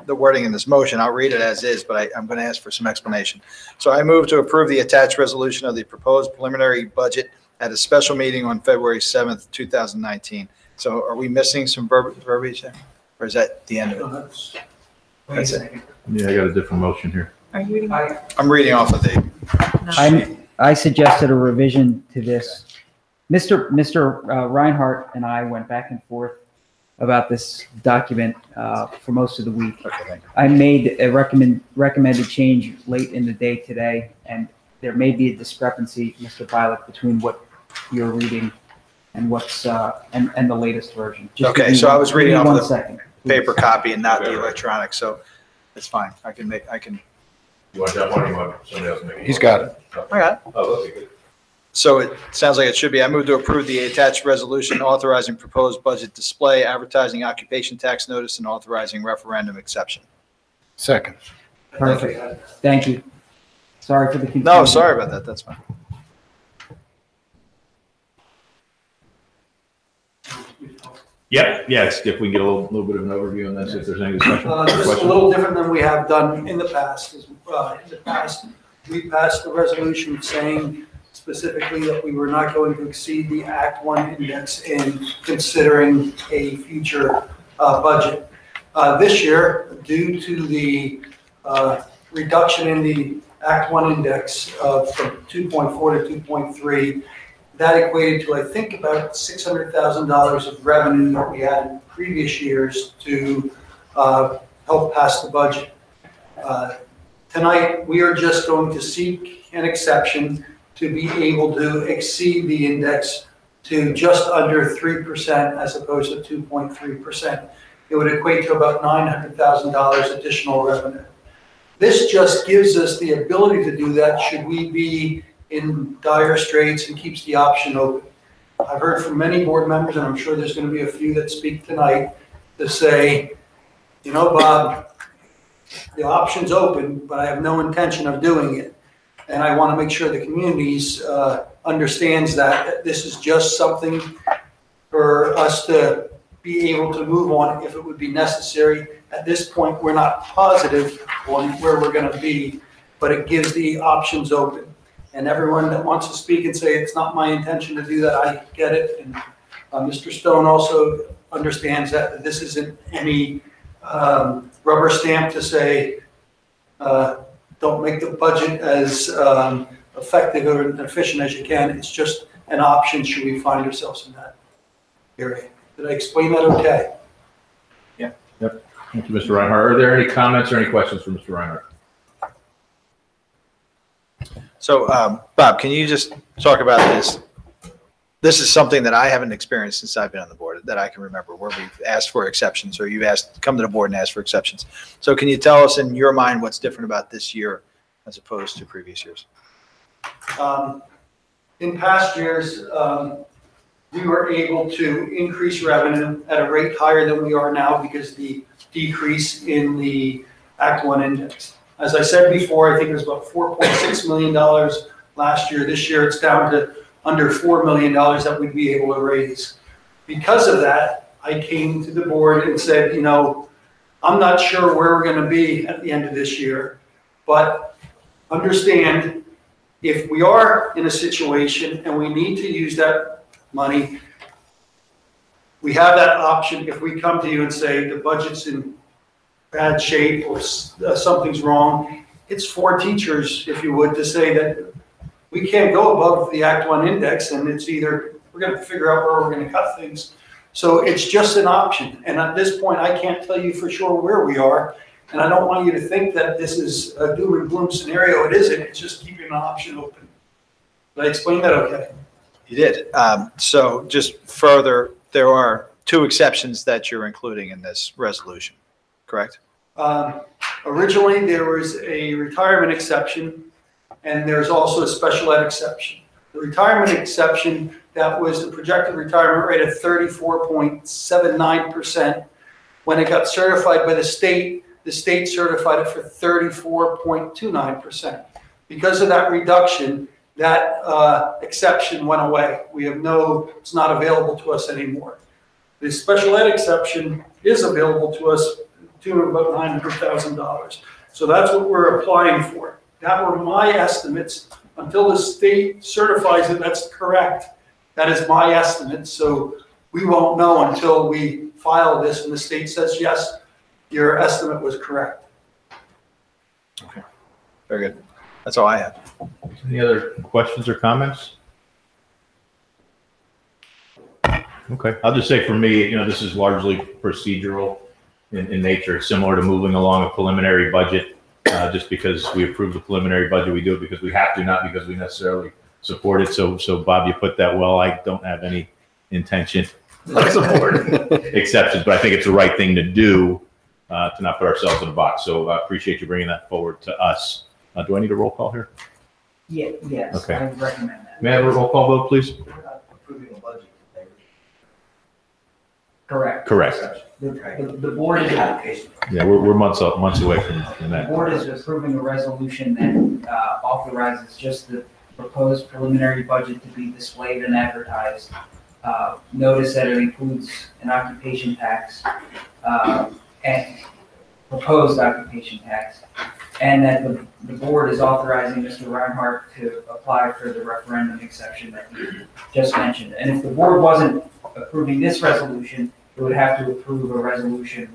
wording in this motion. I'll read it as is, but I'm going to ask for some explanation. So I move to approve the attached resolution of the proposed preliminary budget at a special meeting on February 7th, 2019. So are we missing some verbiage there? Or is that the end of it? That's it. Yeah, I got a different motion here. Are you reading? I'm reading off of the, I suggested a revision to this. Mr. Reinhardt and I went back and forth about this document for most of the week. I made a recommended change late in the day today, and there may be a discrepancy, Mr. Biler, between what you're reading and what's and the latest version. Just okay, give me so I was reading off one the second, please. paper copy and not the electronic, so it's fine. I can. You want that one or you want somebody else to make it? He's got it. All right. Oh, okay, good. So it sounds like it should be. I move to approve the attached resolution authorizing proposed budget display, advertising occupation tax notice, and authorizing referendum exception. Second. Perfect. Thank you. Sorry for the confusion. No, sorry about that. That's fine. Yep, yes, if we get a little bit of an overview on this, if there's any discussion. This is a Question? little different than we have done in the past. In the past, we passed a resolution saying specifically that we were not going to exceed the Act 1 index in considering a future budget. This year, due to the reduction in the Act 1 index from 2.4 to 2.3, that equated to, I think, about $600,000 of revenue that we had in previous years to help pass the budget. Tonight, we are just going to seek an exception to be able to exceed the index to just under 3% as opposed to 2.3%. It would equate to about $900,000 additional revenue. This just gives us the ability to do that should we be in dire straits and keeps the option open. I've heard from many board members, and I'm sure there's going to be a few that speak tonight, to say, you know, Bob, the option's open, but I have no intention of doing it. And I want to make sure the communities understands that this is just something for us to be able to move on if it would be necessary. At this point, we're not positive on where we're going to be, but it gives the options open. And everyone that wants to speak and say it's not my intention to do that, I get it. And Mr. Stone also understands that this isn't any rubber stamp to say don't make the budget as effective or efficient as you can. It's just an option should we find ourselves in that area. Did I explain that okay? Yeah. Yep. Thank you, Mr. Reinhardt. Are there any comments or any questions for Mr. Reinhardt? So, Bob, can you just talk about this? This is something that I haven't experienced since I've been on the board that I can remember, where we've asked for exceptions, or you've come to the board and asked for exceptions. So can you tell us in your mind what's different about this year as opposed to previous years? In past years, we were able to increase revenue at a rate higher than we are now because the decrease in the Act 1 index. As I said before, I think it was about $4.6 million last year. This year it's down to under $4 million that we'd be able to raise. Because of that, I came to the board and said, you know, I'm not sure where we're going to be at the end of this year, but understand if we are in a situation and we need to use that money, we have that option. If we come to you and say the budget's in bad shape or something's wrong, it's for teachers, if you would, to say that we can't go above the Act 1 index, and it's either we're going to figure out where we're going to cut things. So it's just an option. And at this point, I can't tell you for sure where we are. And I don't want you to think that this is a doom and gloom scenario. It isn't. It's just keeping an option open. Did I explain that okay? You did. So just further, there are two exceptions that you're including in this resolution, correct? Originally, there was a retirement exception, and there's also a special ed exception. The retirement exception, that was the projected retirement rate of 34.79%, When it got certified by the state certified it for 34.29%. Because of that reduction, that exception went away. It's not available to us anymore. The special ed exception is available to us to about $900,000. So that's what we're applying for. That were my estimates. Until the state certifies it, that's correct. That is my estimate. So we won't know until we file this and the state says, yes, your estimate was correct. Okay, very good. That's all I have. Any other questions or comments? Okay, I'll just say for me, this is largely procedural in nature. It's similar to moving along a preliminary budget. Just because we approve the preliminary budget, we do it because we have to, not because we necessarily support it. So Bob, you put that well. I don't have any intention of supporting exceptions, but I think it's the right thing to do to not put ourselves in a box. So I appreciate you bringing that forward to us. Do I need a roll call here? Yeah, yes, Okay. I recommend that. May I have a roll call vote, please? Approving the budget. Correct. Correct. The board is, Yeah, we're months away from the that. board is approving a resolution that authorizes just the proposed preliminary budget to be displayed and advertised. Notice that it includes an occupation tax and proposed occupation tax, and that the board is authorizing Mr. Reinhardt to apply for the referendum exception that you just mentioned. And if the board wasn't approving this resolution, it would have to approve a resolution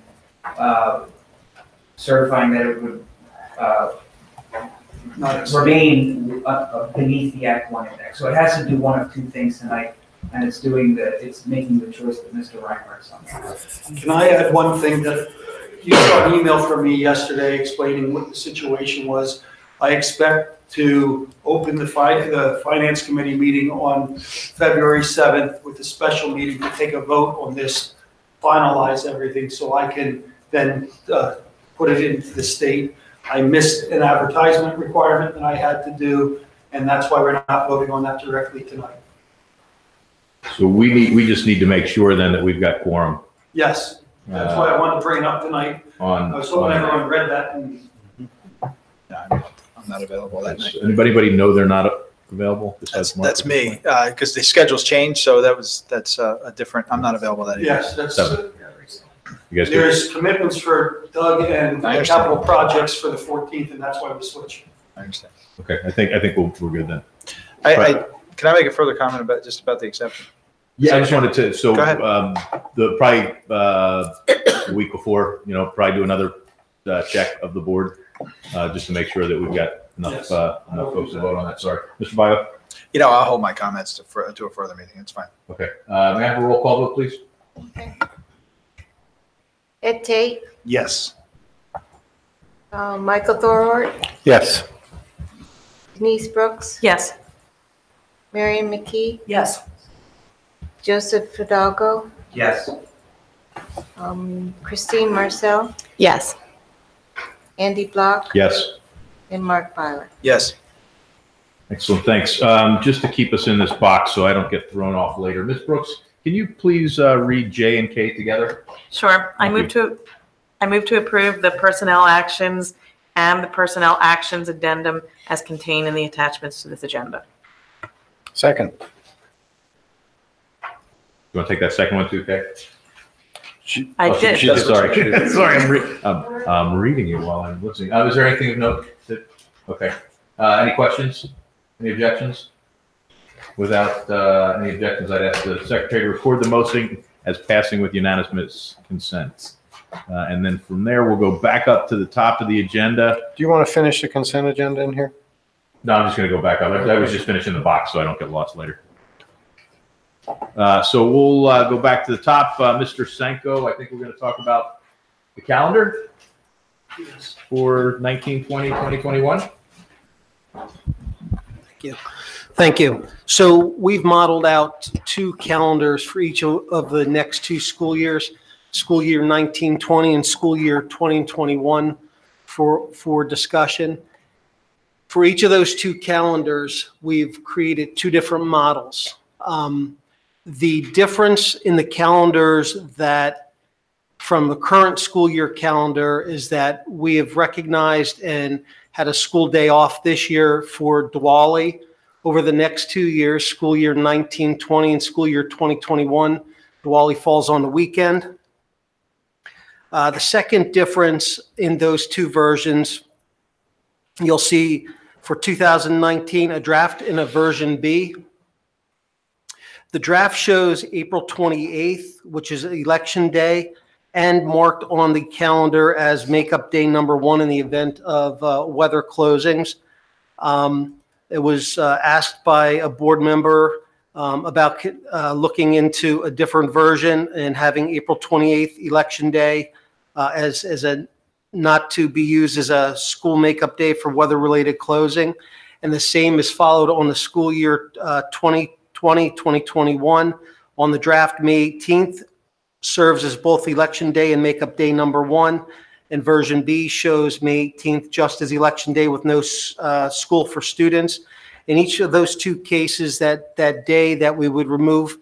certifying that it would remain beneath the Act 1 index. So it has to do one of two things tonight, and it's making the choice that Mr. Reinhardt's on. Can I add one thing? That you saw an email from me yesterday explaining what the situation was. I expect to open the Finance Committee meeting on February 7th with a special meeting to take a vote on this, finalize everything, so I can then put it into the state. I missed an advertisement requirement that I had to do, and that's why we're not voting on that directly tonight. So we just need to make sure then that we've got quorum. Yes, that's why I wanted to bring it up tonight. I was hoping everyone read that. And I'm not available that night. Anybody know they're not available? That's me, because the schedule's changed, so that's a different, I'm not available that evening. Yes, that's, You guys there's commitments for Doug and I understand. capital projects for the 14th, and that's why we switched. I understand. Okay, I think we're good then. Can I make a further comment about the exception? Yeah, I just wanted to, so, Go ahead. the week before, probably do another check of the board, just to make sure that we've got enough, Yes. enough folks to vote on that. Sorry. Mr. Bio? I'll hold my comments to a further meeting. It's fine. Okay. May I have a roll call vote, please? Ed Tate, Yes. Michael Thorold, Yes. Denise Brooks, Yes. Marion McKee, Yes. Joseph Fidalgo, Yes. Christine Marcel, Yes. Andy Block, Yes. and Mark Byler. Yes. Excellent, thanks. Just to keep us in this box so I don't get thrown off later. Ms. Brooks, can you please read J and K together? Sure. I move to approve the personnel actions and the personnel actions addendum as contained in the attachments to this agenda. Second. You want to take that second one too, Kay? I did. She did, sorry. Sorry, I'm reading you while I'm listening. Is there anything of note? Okay. Any questions? Any objections? Without any objections, I'd ask the secretary to record the motion as passing with unanimous consent. And then from there, we'll go back up to the top of the agenda. Do you want to finish the consent agenda in here? No, I'm just going to go back up. I was just finishing the box so I don't get lost later. So we'll go back to the top. Mr. Senko, I think we're going to talk about the calendar for 1920, 2021. Thank you. So we've modeled out two calendars for each of the next two school years, school year 1920 and school year 2021 for discussion. For each of those two calendars, we've created two different models. The difference in the calendars that from the current school year calendar is that we have recognized and had a school day off this year for Diwali. Over the next 2 years, school year 1920 and school year 2021, Diwali falls on the weekend. The second difference in those two versions, you'll see for 2019, a draft and a version B. The draft shows April 28th, which is Election Day, and marked on the calendar as makeup day number 1 in the event of weather closings. It was asked by a board member about looking into a different version and having April 28th Election Day as a not to be used as a school makeup day for weather-related closing. And the same is followed on the school year 2020-2021. On the draft, May 18th serves as both Election Day and makeup day number 1. And version B shows May 18th just as Election Day with no school for students. In each of those two cases, that day that we would remove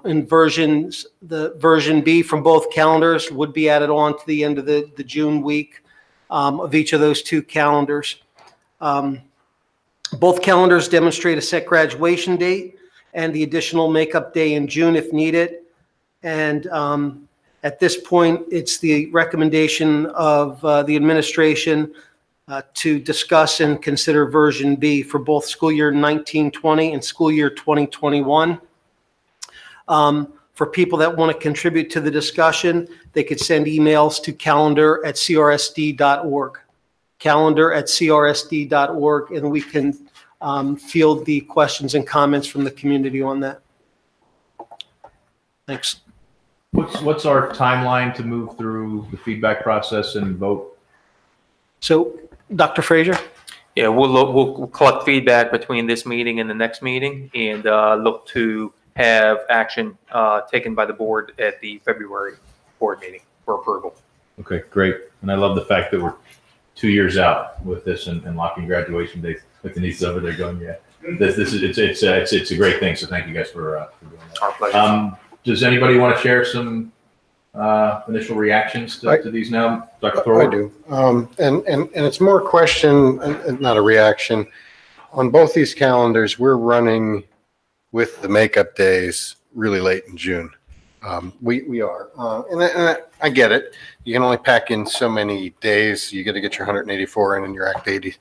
in versions, the version B from both calendars would be added on to the end of the June week of each of those two calendars. Both calendars demonstrate a set graduation date and the additional makeup day in June if needed. And at this point, it's the recommendation of the administration to discuss and consider version B for both school year 1920 and school year 2021. For people that want to contribute to the discussion, they could send emails to calendar@crsd.org. Calendar@crsd.org, and we can field the questions and comments from the community on that. Thanks. What's our timeline to move through the feedback process and vote? So, Dr. Frazier? Yeah, we'll collect feedback between this meeting and the next meeting and look to have action taken by the board at the February board meeting for approval. Okay, great. And I love the fact that we're 2 years out with this and locking graduation dates. Like Denise over there going, yeah, it's a great thing. So thank you guys for doing that. Our pleasure. Does anybody want to share some initial reactions to these now? Dr. Thorwald? I do. And it's more a question, not a reaction. On both these calendars, we're running with the makeup days really late in June. We are. And I get it. You can only pack in so many days. You got to get your 184 in and your Act 80.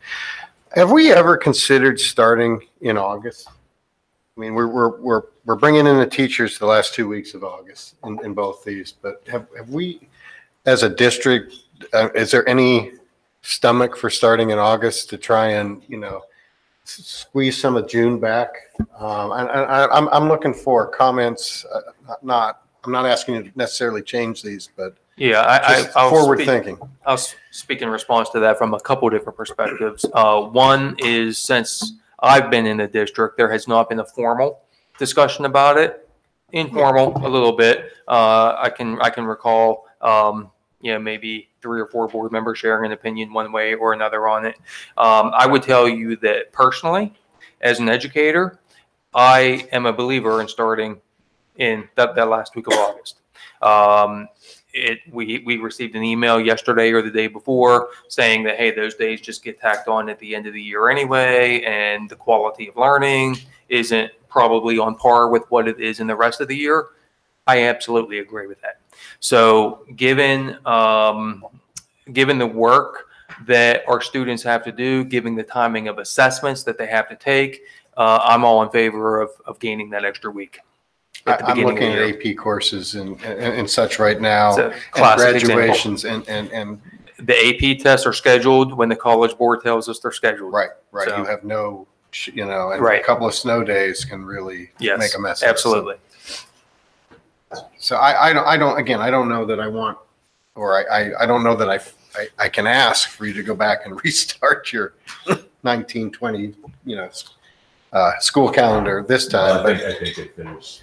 Have we ever considered starting in August? I mean, we're bringing in the teachers the last 2 weeks of August in both these, but have we, as a district, is there any stomach for starting in August to try and, squeeze some of June back? I'm looking for comments. I'm not asking you to necessarily change these, but yeah, I'll forward speak, thinking. I'll speak in response to that from a couple different perspectives. One is, since I've been in the district, there has not been a formal discussion about it. Informal, a little bit. I can recall, maybe 3 or 4 board members sharing an opinion one way or another on it. I would tell you that personally, as an educator, I am a believer in starting in that last week of August. We received an email yesterday or the day before saying that, hey, those days just get tacked on at the end of the year anyway, and the quality of learning isn't probably on par with what it is in the rest of the year. I absolutely agree with that. So given the work that our students have to do, given the timing of assessments that they have to take, I'm all in favor of gaining that extra week. I'm looking at AP courses and such right now, and graduations and the AP tests are scheduled when the College Board tells us they're scheduled. Right. So, you have no, and right. a couple of snow days can really make a mess of it. Absolutely. So I don't know that I want, or I don't know that I can ask for you to go back and restart your 1920, school calendar this time. Well, I think if there's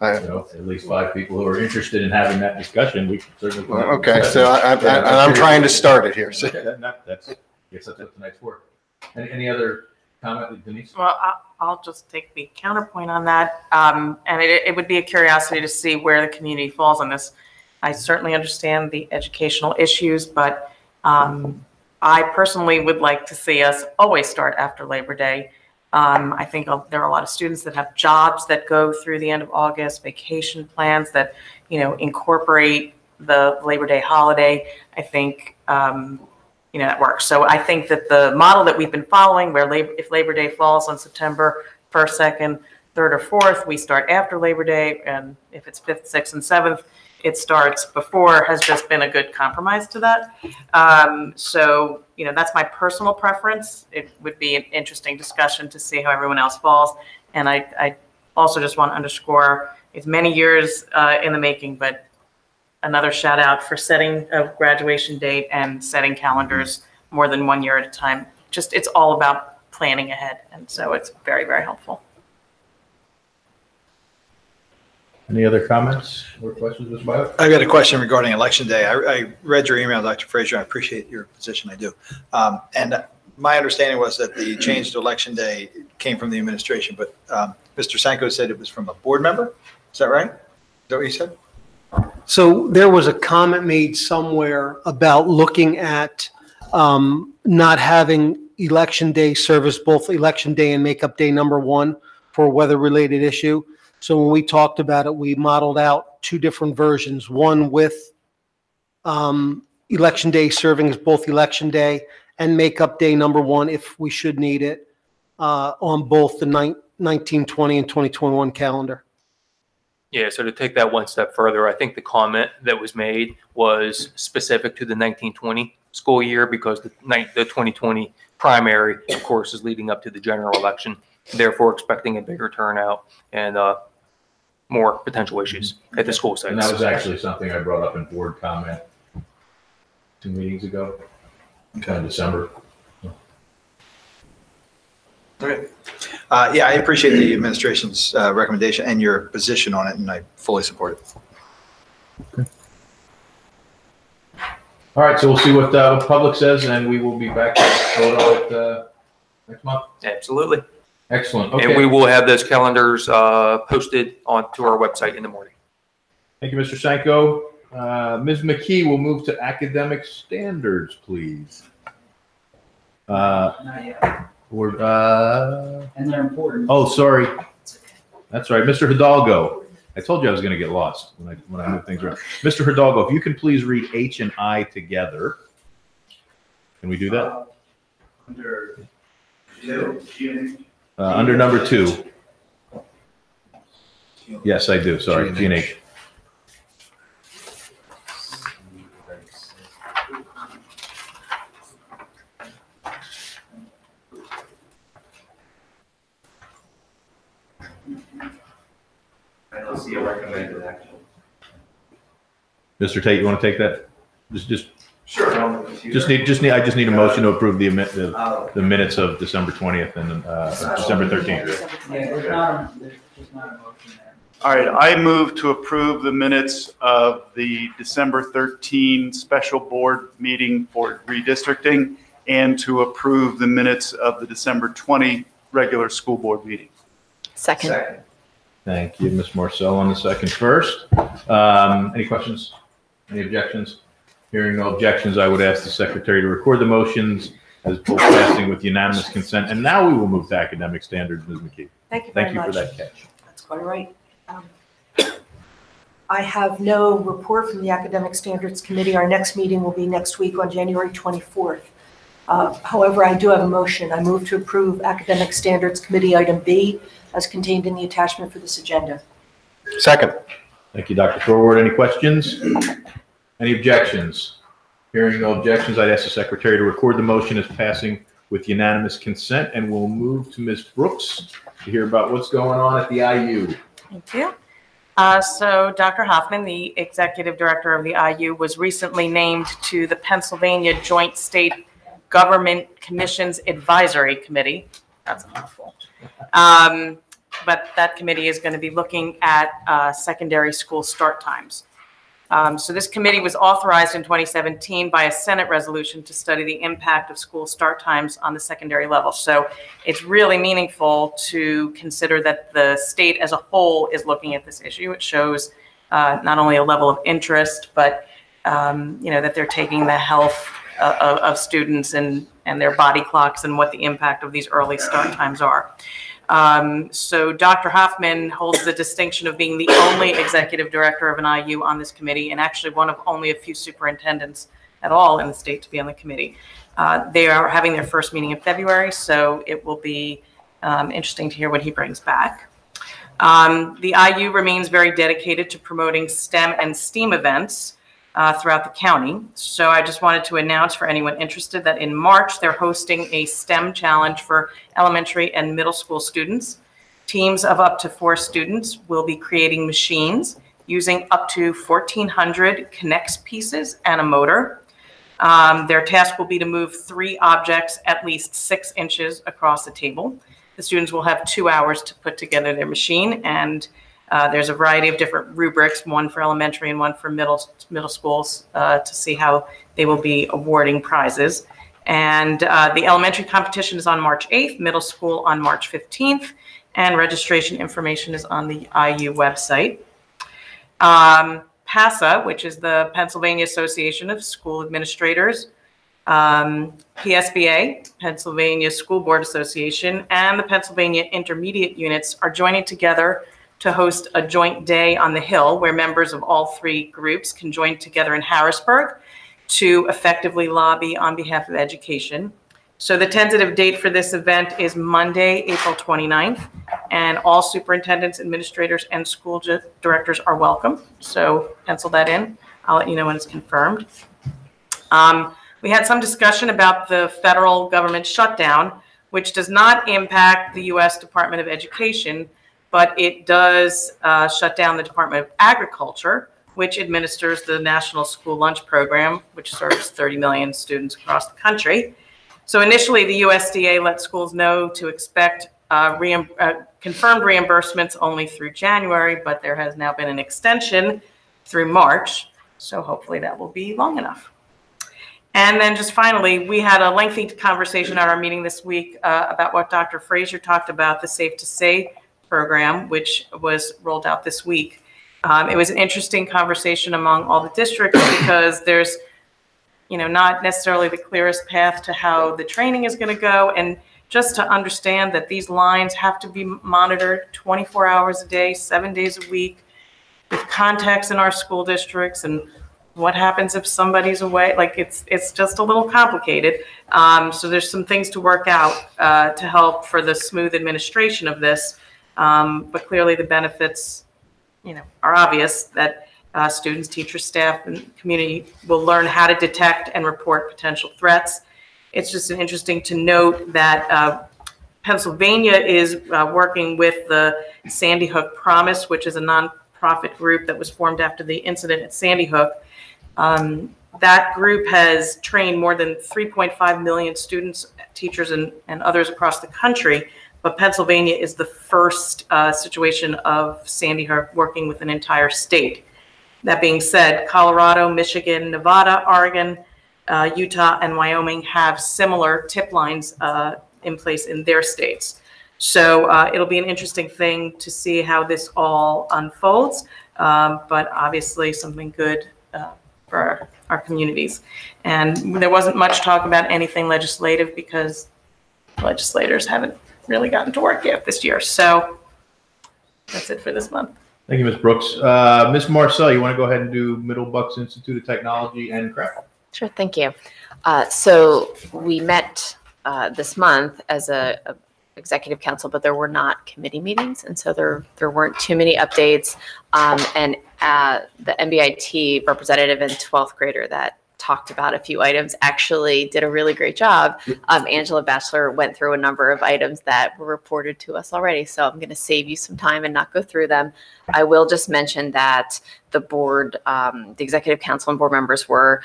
at least 5 people who are interested in having that discussion, we can certainly. Okay, so I'm trying to start it here. So. Okay, that's what tonight's for. Any other comment, Denise? Well, I'll just take the counterpoint on that. And it would be a curiosity to see where the community falls on this. I certainly understand the educational issues, but I personally would like to see us always start after Labor Day. I think there are a lot of students that have jobs that go through the end of August, vacation plans that, incorporate the Labor Day holiday. I think, that works. So I think that the model that we've been following, where if Labor Day falls on September 1st, 2nd, 3rd, or 4th, we start after Labor Day, and if it's 5th, 6th, and 7th, it starts before, has just been a good compromise to that. So, that's my personal preference. It would be an interesting discussion to see how everyone else falls. And I also just want to underscore, it's many years in the making, but another shout out for setting a graduation date and setting calendars more than 1 year at a time. It's all about planning ahead. And so it's very, very helpful. Any other comments or questions, Ms. Byer? I've got a question regarding Election Day. I read your email, Dr. Frazier. I appreciate your position. I do. And my understanding was that the change to Election Day came from the administration, but Mr. Sanko said it was from a board member. Is that right? Is that what you said? So there was a comment made somewhere about looking at not having Election Day service, both Election Day and Makeup Day #1 for a weather-related issue. So when we talked about it, we modeled out two different versions, one with Election Day serving as both Election Day and Makeup Day #1 if we should need it on both the 1920 and 2021 calendar. Yeah, so to take that one step further, I think the comment that was made was specific to the 1920 school year because the 2020 primary, of course, is leading up to the general election, therefore expecting a bigger turnout and more potential issues at the school sites. And that was actually something I brought up in board comment 2 meetings ago, in December. Okay. Yeah, I appreciate the administration's recommendation and your position on it, and I fully support it. All right, so we'll see what the public says, and we will be back to vote on it next month. Absolutely. Excellent. Okay. And we will have those calendars posted onto our website in the morning. Thank you, Mr. Sanko. Ms. McKee will move to academic standards, please. Not yet. And they're important. Oh, sorry. That's right. Mr. Hidalgo. I told you I was going to get lost when I move things around. Mr. Hidalgo, if you can please read H and I together. Can we do that? Under 2, under number 2. Yes, I do. Sorry, G and H. I don't see a recommended action. Mr. Tate, you want to take that? Sure. I just need a motion to approve the minutes of December 20th and December 13th. Yeah, there's just not a motion there. All right, I move to approve the minutes of the December 13 special board meeting for redistricting and to approve the minutes of the December 20 regular school board meeting. Second. Thank you, Ms. Marcel on the second first. Any questions? Any objections? Hearing no objections, I would ask the secretary to record the motions as both passing with unanimous consent. And now we will move to academic standards, Ms. McKee. Thank you very much. For that catch. That's quite all right. I have no report from the Academic Standards Committee. Our next meeting will be next week on January 24th. However, I do have a motion. I move to approve Academic Standards Committee item B as contained in the attachment for this agenda. Second. Thank you, Dr. Thorward. Any questions? Any objections? Hearing no objections, I'd ask the secretary to record the motion as passing with unanimous consent, and we'll move to Ms. Brooks to hear about what's going on at the IU. Thank you. So Dr. Hoffman, the executive director of the IU, was recently named to the Pennsylvania Joint State Government Commission's Advisory Committee. That's a mouthful. But that committee is going to be looking at secondary school start times. So this committee was authorized in 2017 by a Senate resolution to study the impact of school start times on the secondary level. So it's really meaningful to consider that the state as a whole is looking at this issue. It shows not only a level of interest, but that they're taking the health of students and their body clocks and what the impact of these early start times are. So Dr. Hoffman holds the distinction of being the only executive director of an IU on this committee, and actually one of only a few superintendents at all in the state to be on the committee. They are having their first meeting in February, so it will be interesting to hear what he brings back. The IU remains very dedicated to promoting STEM and STEAM events throughout the county. So I just wanted to announce for anyone interested that in March, they're hosting a STEM challenge for elementary and middle school students. Teams of up to 4 students will be creating machines using up to 1,400 K'NEX pieces and a motor. Their task will be to move 3 objects at least 6 inches across the table. The students will have 2 hours to put together their machine, and there's a variety of different rubrics, one for elementary and one for middle schools, to see how they will be awarding prizes. And the elementary competition is on March 8th, middle school on March 15th, and registration information is on the IU website. PASA, which is the Pennsylvania Association of School Administrators, PSBA, Pennsylvania School Board Association, and the Pennsylvania Intermediate Units are joining together to host a joint day on the Hill where members of all 3 groups can join together in Harrisburg to effectively lobby on behalf of education. So the tentative date for this event is Monday, April 29th, and all superintendents, administrators, and school directors are welcome. So pencil that in. I'll let you know when it's confirmed. We had some discussion about the federal government shutdown, which does not impact the U.S. Department of Education, but it does shut down the Department of Agriculture, which administers the National School Lunch Program, which serves 30 million students across the country. So initially, the USDA let schools know to expect confirmed reimbursements only through January, but there has now been an extension through March. So hopefully that will be long enough. And then just finally, we had a lengthy conversation at our meeting this week about what Dr. Frazier talked about, the Safe to Say program, which was rolled out this week. It was an interesting conversation among all the districts because there's not necessarily the clearest path to how the training is going to go. And just to understand that these lines have to be monitored 24 hours a day, 7 days a week, with context in our school districts and what happens if somebody's away. Like it's just a little complicated. So there's some things to work out to help for the smooth administration of this. But clearly the benefits, are obvious that students, teachers, staff, and community will learn how to detect and report potential threats. It's just interesting to note that Pennsylvania is working with the Sandy Hook Promise, which is a nonprofit group that was formed after the incident at Sandy Hook. That group has trained more than 3.5 million students, teachers, and others across the country. But Pennsylvania is the first situation of Sandy Hook working with an entire state. That being said, Colorado, Michigan, Nevada, Oregon, Utah, and Wyoming have similar tip lines in place in their states. So it'll be an interesting thing to see how this all unfolds, but obviously something good for our communities. And there wasn't much talk about anything legislative because legislators haven't really gotten to work yet this year. So that's it for this month. Thank you, Ms. Brooks. Ms. Marcel, you want to go ahead and do Middle Bucks Institute of Technology and craft? Sure, thank you. So we met this month as a executive council, but there were not committee meetings, and so there weren't too many updates. And the MBIT representative and 12th grader that talked about a few items actually did a really great job. Angela Batchelor went through a number of items that were reported to us already, so I'm going to save you some time and not go through them. I will just mention that the board, the executive council and board members were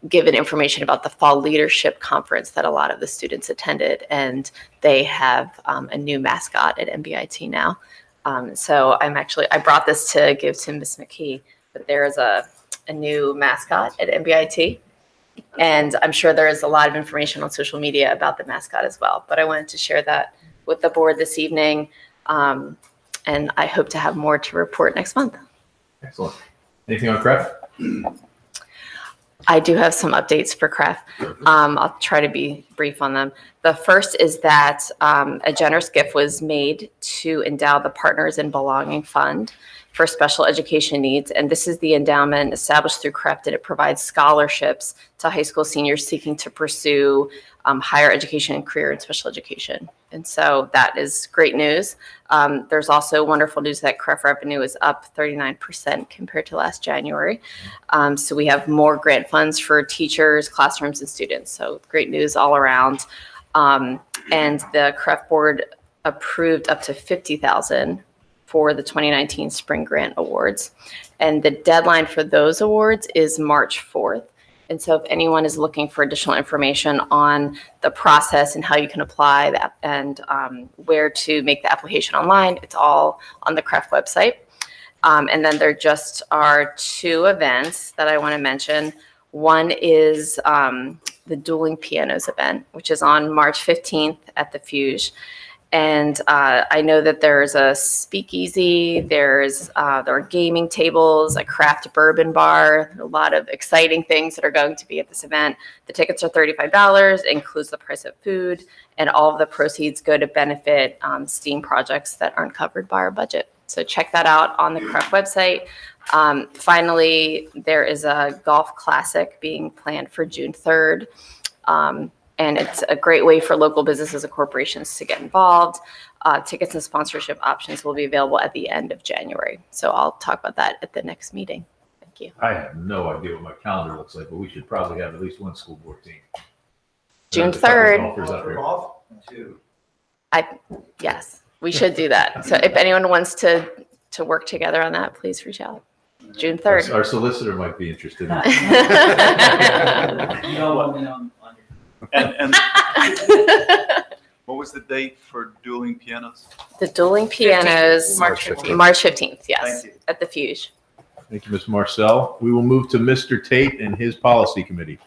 given information about the fall leadership conference that a lot of the students attended, and they have a new mascot at MBIT now. So I brought this to give to Ms. McKee, but there is a new mascot at MBIT, and I'm sure there is a lot of information on social media about the mascot as well, but I wanted to share that with the board this evening, and I hope to have more to report next month. Excellent. Anything on CREF? I do have some updates for CREF. I'll try to be brief on them. The first is that a generous gift was made to endow the Partners in Belonging Fund for special education needs. And this is the endowment established through CREF, and it provides scholarships to high school seniors seeking to pursue higher education and career in special education. And so that is great news. There's also wonderful news that CREF revenue is up 39% compared to last January. So we have more grant funds for teachers, classrooms, and students. So great news all around. And the CREF board approved up to $50,000 for the 2019 Spring Grant Awards. And the deadline for those awards is March 4th. And so if anyone is looking for additional information on the process and how you can apply that and where to make the application online, it's all on the CREF website. And then there just are two events that I want to mention. One is the Dueling Pianos event, which is on March 15th at the Fuge. And I know that there's a speakeasy, there are gaming tables, a craft bourbon bar, a lot of exciting things that are going to be at this event. The tickets are $35, includes the price of food, and all of the proceeds go to benefit STEAM projects that aren't covered by our budget. So check that out on the CREF website. Finally, there is a golf classic being planned for June 3rd. And it's a great way for local businesses and corporations to get involved. Tickets and sponsorship options will be available at the end of January. So I'll talk about that at the next meeting. Thank you. I have no idea what my calendar looks like, but we should probably have at least one school board team. June There's a couple 3rd. golfers up here. Yes, we should do that. So if anyone wants to work together on that, please reach out. June 3rd. Our solicitor might be interested. You know what? And what was the date for Dueling Pianos? The Dueling Pianos, March 15th. March 15th, yes, Thank you. at the Fuge. Thank you, Ms. Marcel. We will move to Mr. Tate and his policy committee.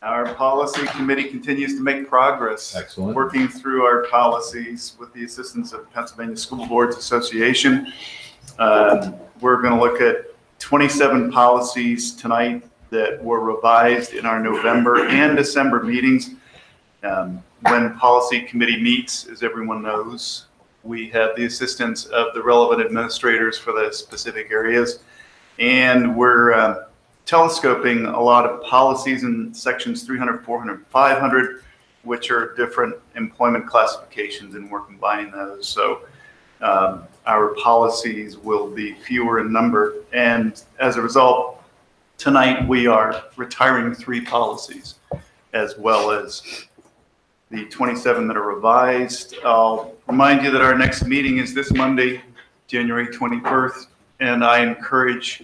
Our policy committee continues to make progress. Excellent. Working through our policies with the assistance of Pennsylvania School Boards Association. We're going to look at 27 policies tonight that were revised in our November and December meetings. When policy committee meets, as everyone knows, we have the assistance of the relevant administrators for the specific areas. And we're telescoping a lot of policies in sections 300, 400, 500, which are different employment classifications, and we're combining those. So our policies will be fewer in number. And as a result, tonight we are retiring 3 policies, as well as the 27 that are revised. I'll remind you that our next meeting is this Monday, January 21st, and I encourage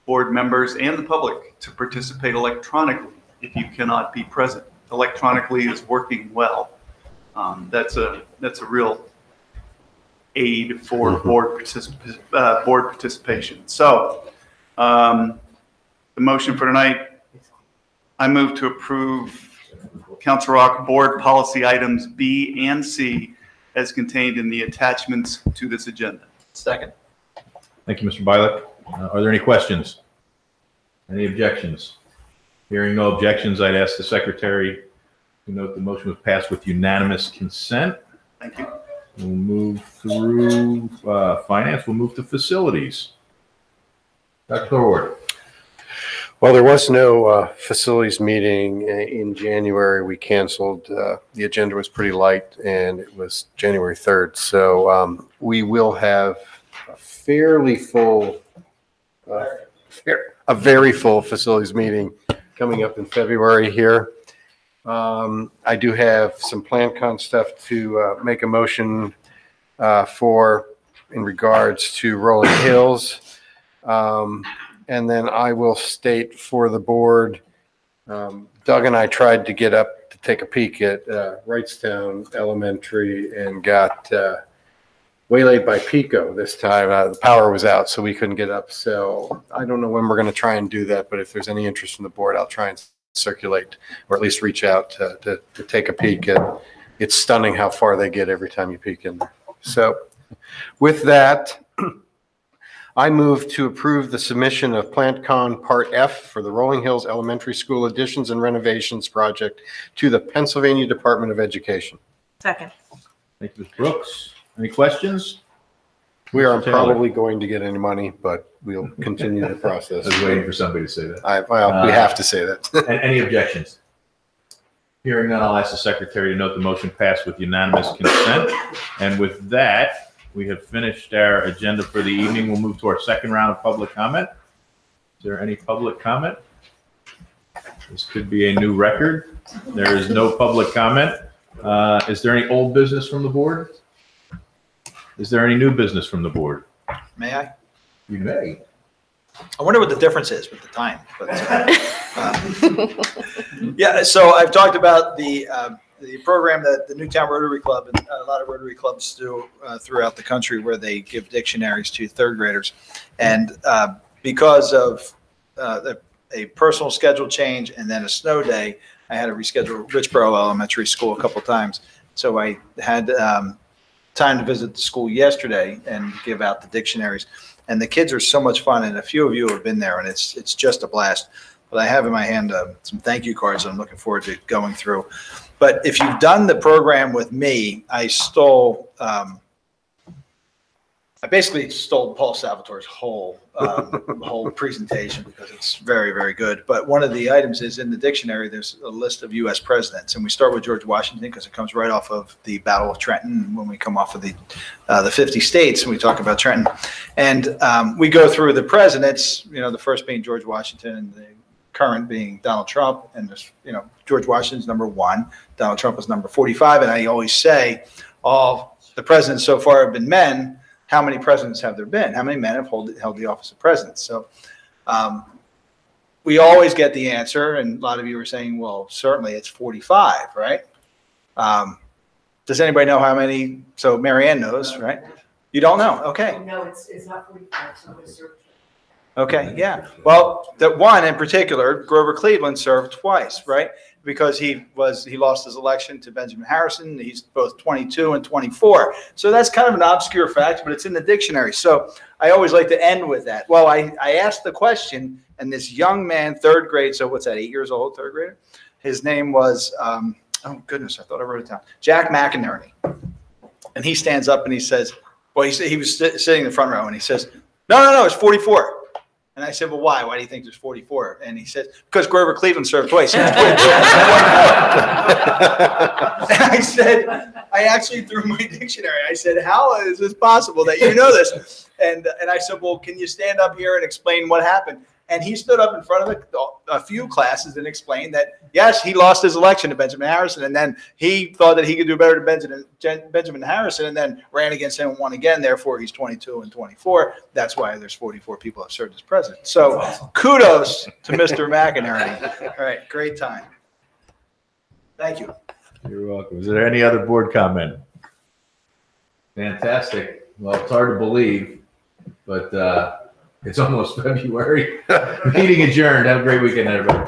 board members and the public to participate electronically if you cannot be present. Electronically is working well. That's a real aid for board participation. So the motion for tonight, I move to approve Council Rock Board Policy Items B and C as contained in the attachments to this agenda. Second. Thank you, Mr. Bialik. Are there any questions? Any objections? Hearing no objections, I'd ask the secretary to note the motion was passed with unanimous consent. Thank you. We'll move through finance. We'll move to facilities. Dr. Thorward. Well, there was no facilities meeting in January. We canceled. The agenda was pretty light, and it was January 3rd. So we will have a fairly full, a very full facilities meeting coming up in February here. I do have some PlanCon stuff to make a motion for in regards to Rolling Hills. And then I will state for the board, Doug and I tried to get up to take a peek at Wrightstown Elementary and got waylaid by Pico this time. The power was out, so we couldn't get up. So I don't know when we're going to try and do that, but if there's any interest in the board, I'll try and circulate or at least reach out to take a peek. It's stunning how far they get every time you peek in there. So with that, I move to approve the submission of PlantCon Part F for the Rolling Hills Elementary School additions and renovations project to the Pennsylvania Department of Education. Second. Thank you, Ms. Brooks. Any questions? We are Mr. Taylor. probably going to get any money, but we'll continue the process. I was waiting for somebody to say that. We have to say that. Any objections? Hearing none, I'll ask the secretary to note the motion passed with unanimous consent. And with that, we have finished our agenda for the evening. We'll move to our second round of public comment. Is there any public comment? This could be a new record. There is no public comment. Is there any old business from the board? Is there any new business from the board? May I? You may. I wonder what the difference is with the time. But, yeah, so I've talked about the program that the Newtown Rotary Club and a lot of Rotary clubs do throughout the country, where they give dictionaries to third graders. And because of a personal schedule change and then a snow day, I had to reschedule Richboro Elementary School a couple times. So I had time to visit the school yesterday and give out the dictionaries. And the kids are so much fun, and a few of you have been there, and it's just a blast. But I have in my hand some thank you cards that I'm looking forward to going through. But if you've done the program with me, I basically stole Paul Salvatore's whole presentation, because it's very, very good. But one of the items is in the dictionary, there's a list of U.S. presidents. And we start with George Washington because it comes right off of the Battle of Trenton when we come off of the 50 states and we talk about Trenton. And we go through the presidents, the first being George Washington and the current being Donald Trump. And this, George Washington's number 1, Donald Trump is number 45. And I always say, all the presidents so far have been men. How many presidents have there been? How many men have held the office of president? So we always get the answer, and a lot of you are saying, well, certainly it's 45, right? Does anybody know how many? So Marianne knows, right? You don't know? Okay. No, it's not 45, so it's Okay, yeah. Well, that one in particular, Grover Cleveland, served twice, right? Because he lost his election to Benjamin Harrison. He's both 22 and 24. So that's kind of an obscure fact, but it's in the dictionary. So I always like to end with that. Well, I asked the question, and this young man, 3rd grade, so what's that, 8 years old, 3rd grader? His name was, oh goodness, I thought I wrote it down, Jack McInerney. And he stands up and he says, well, he was sitting in the front row, and he says, no, it's 44. And I said, well, why? Why do you think there's 44? And he said, because Grover Cleveland served twice. And I said, I actually threw my dictionary. I said, how is this possible that you know this? And I said, well, can you stand up here and explain what happened? And he stood up in front of a few classes and explained that, yes, he lost his election to Benjamin Harrison, and then he thought that he could do better than Benjamin Harrison, and then ran against him and won again. Therefore, he's 22 and 24. That's why there's 44 people who have served as president. So kudos to Mr. McInerney. All right, great time. Thank you. You're welcome. Is there any other board comment? Fantastic. Well, it's hard to believe, but it's almost February. Meeting adjourned. Have a great weekend, everybody.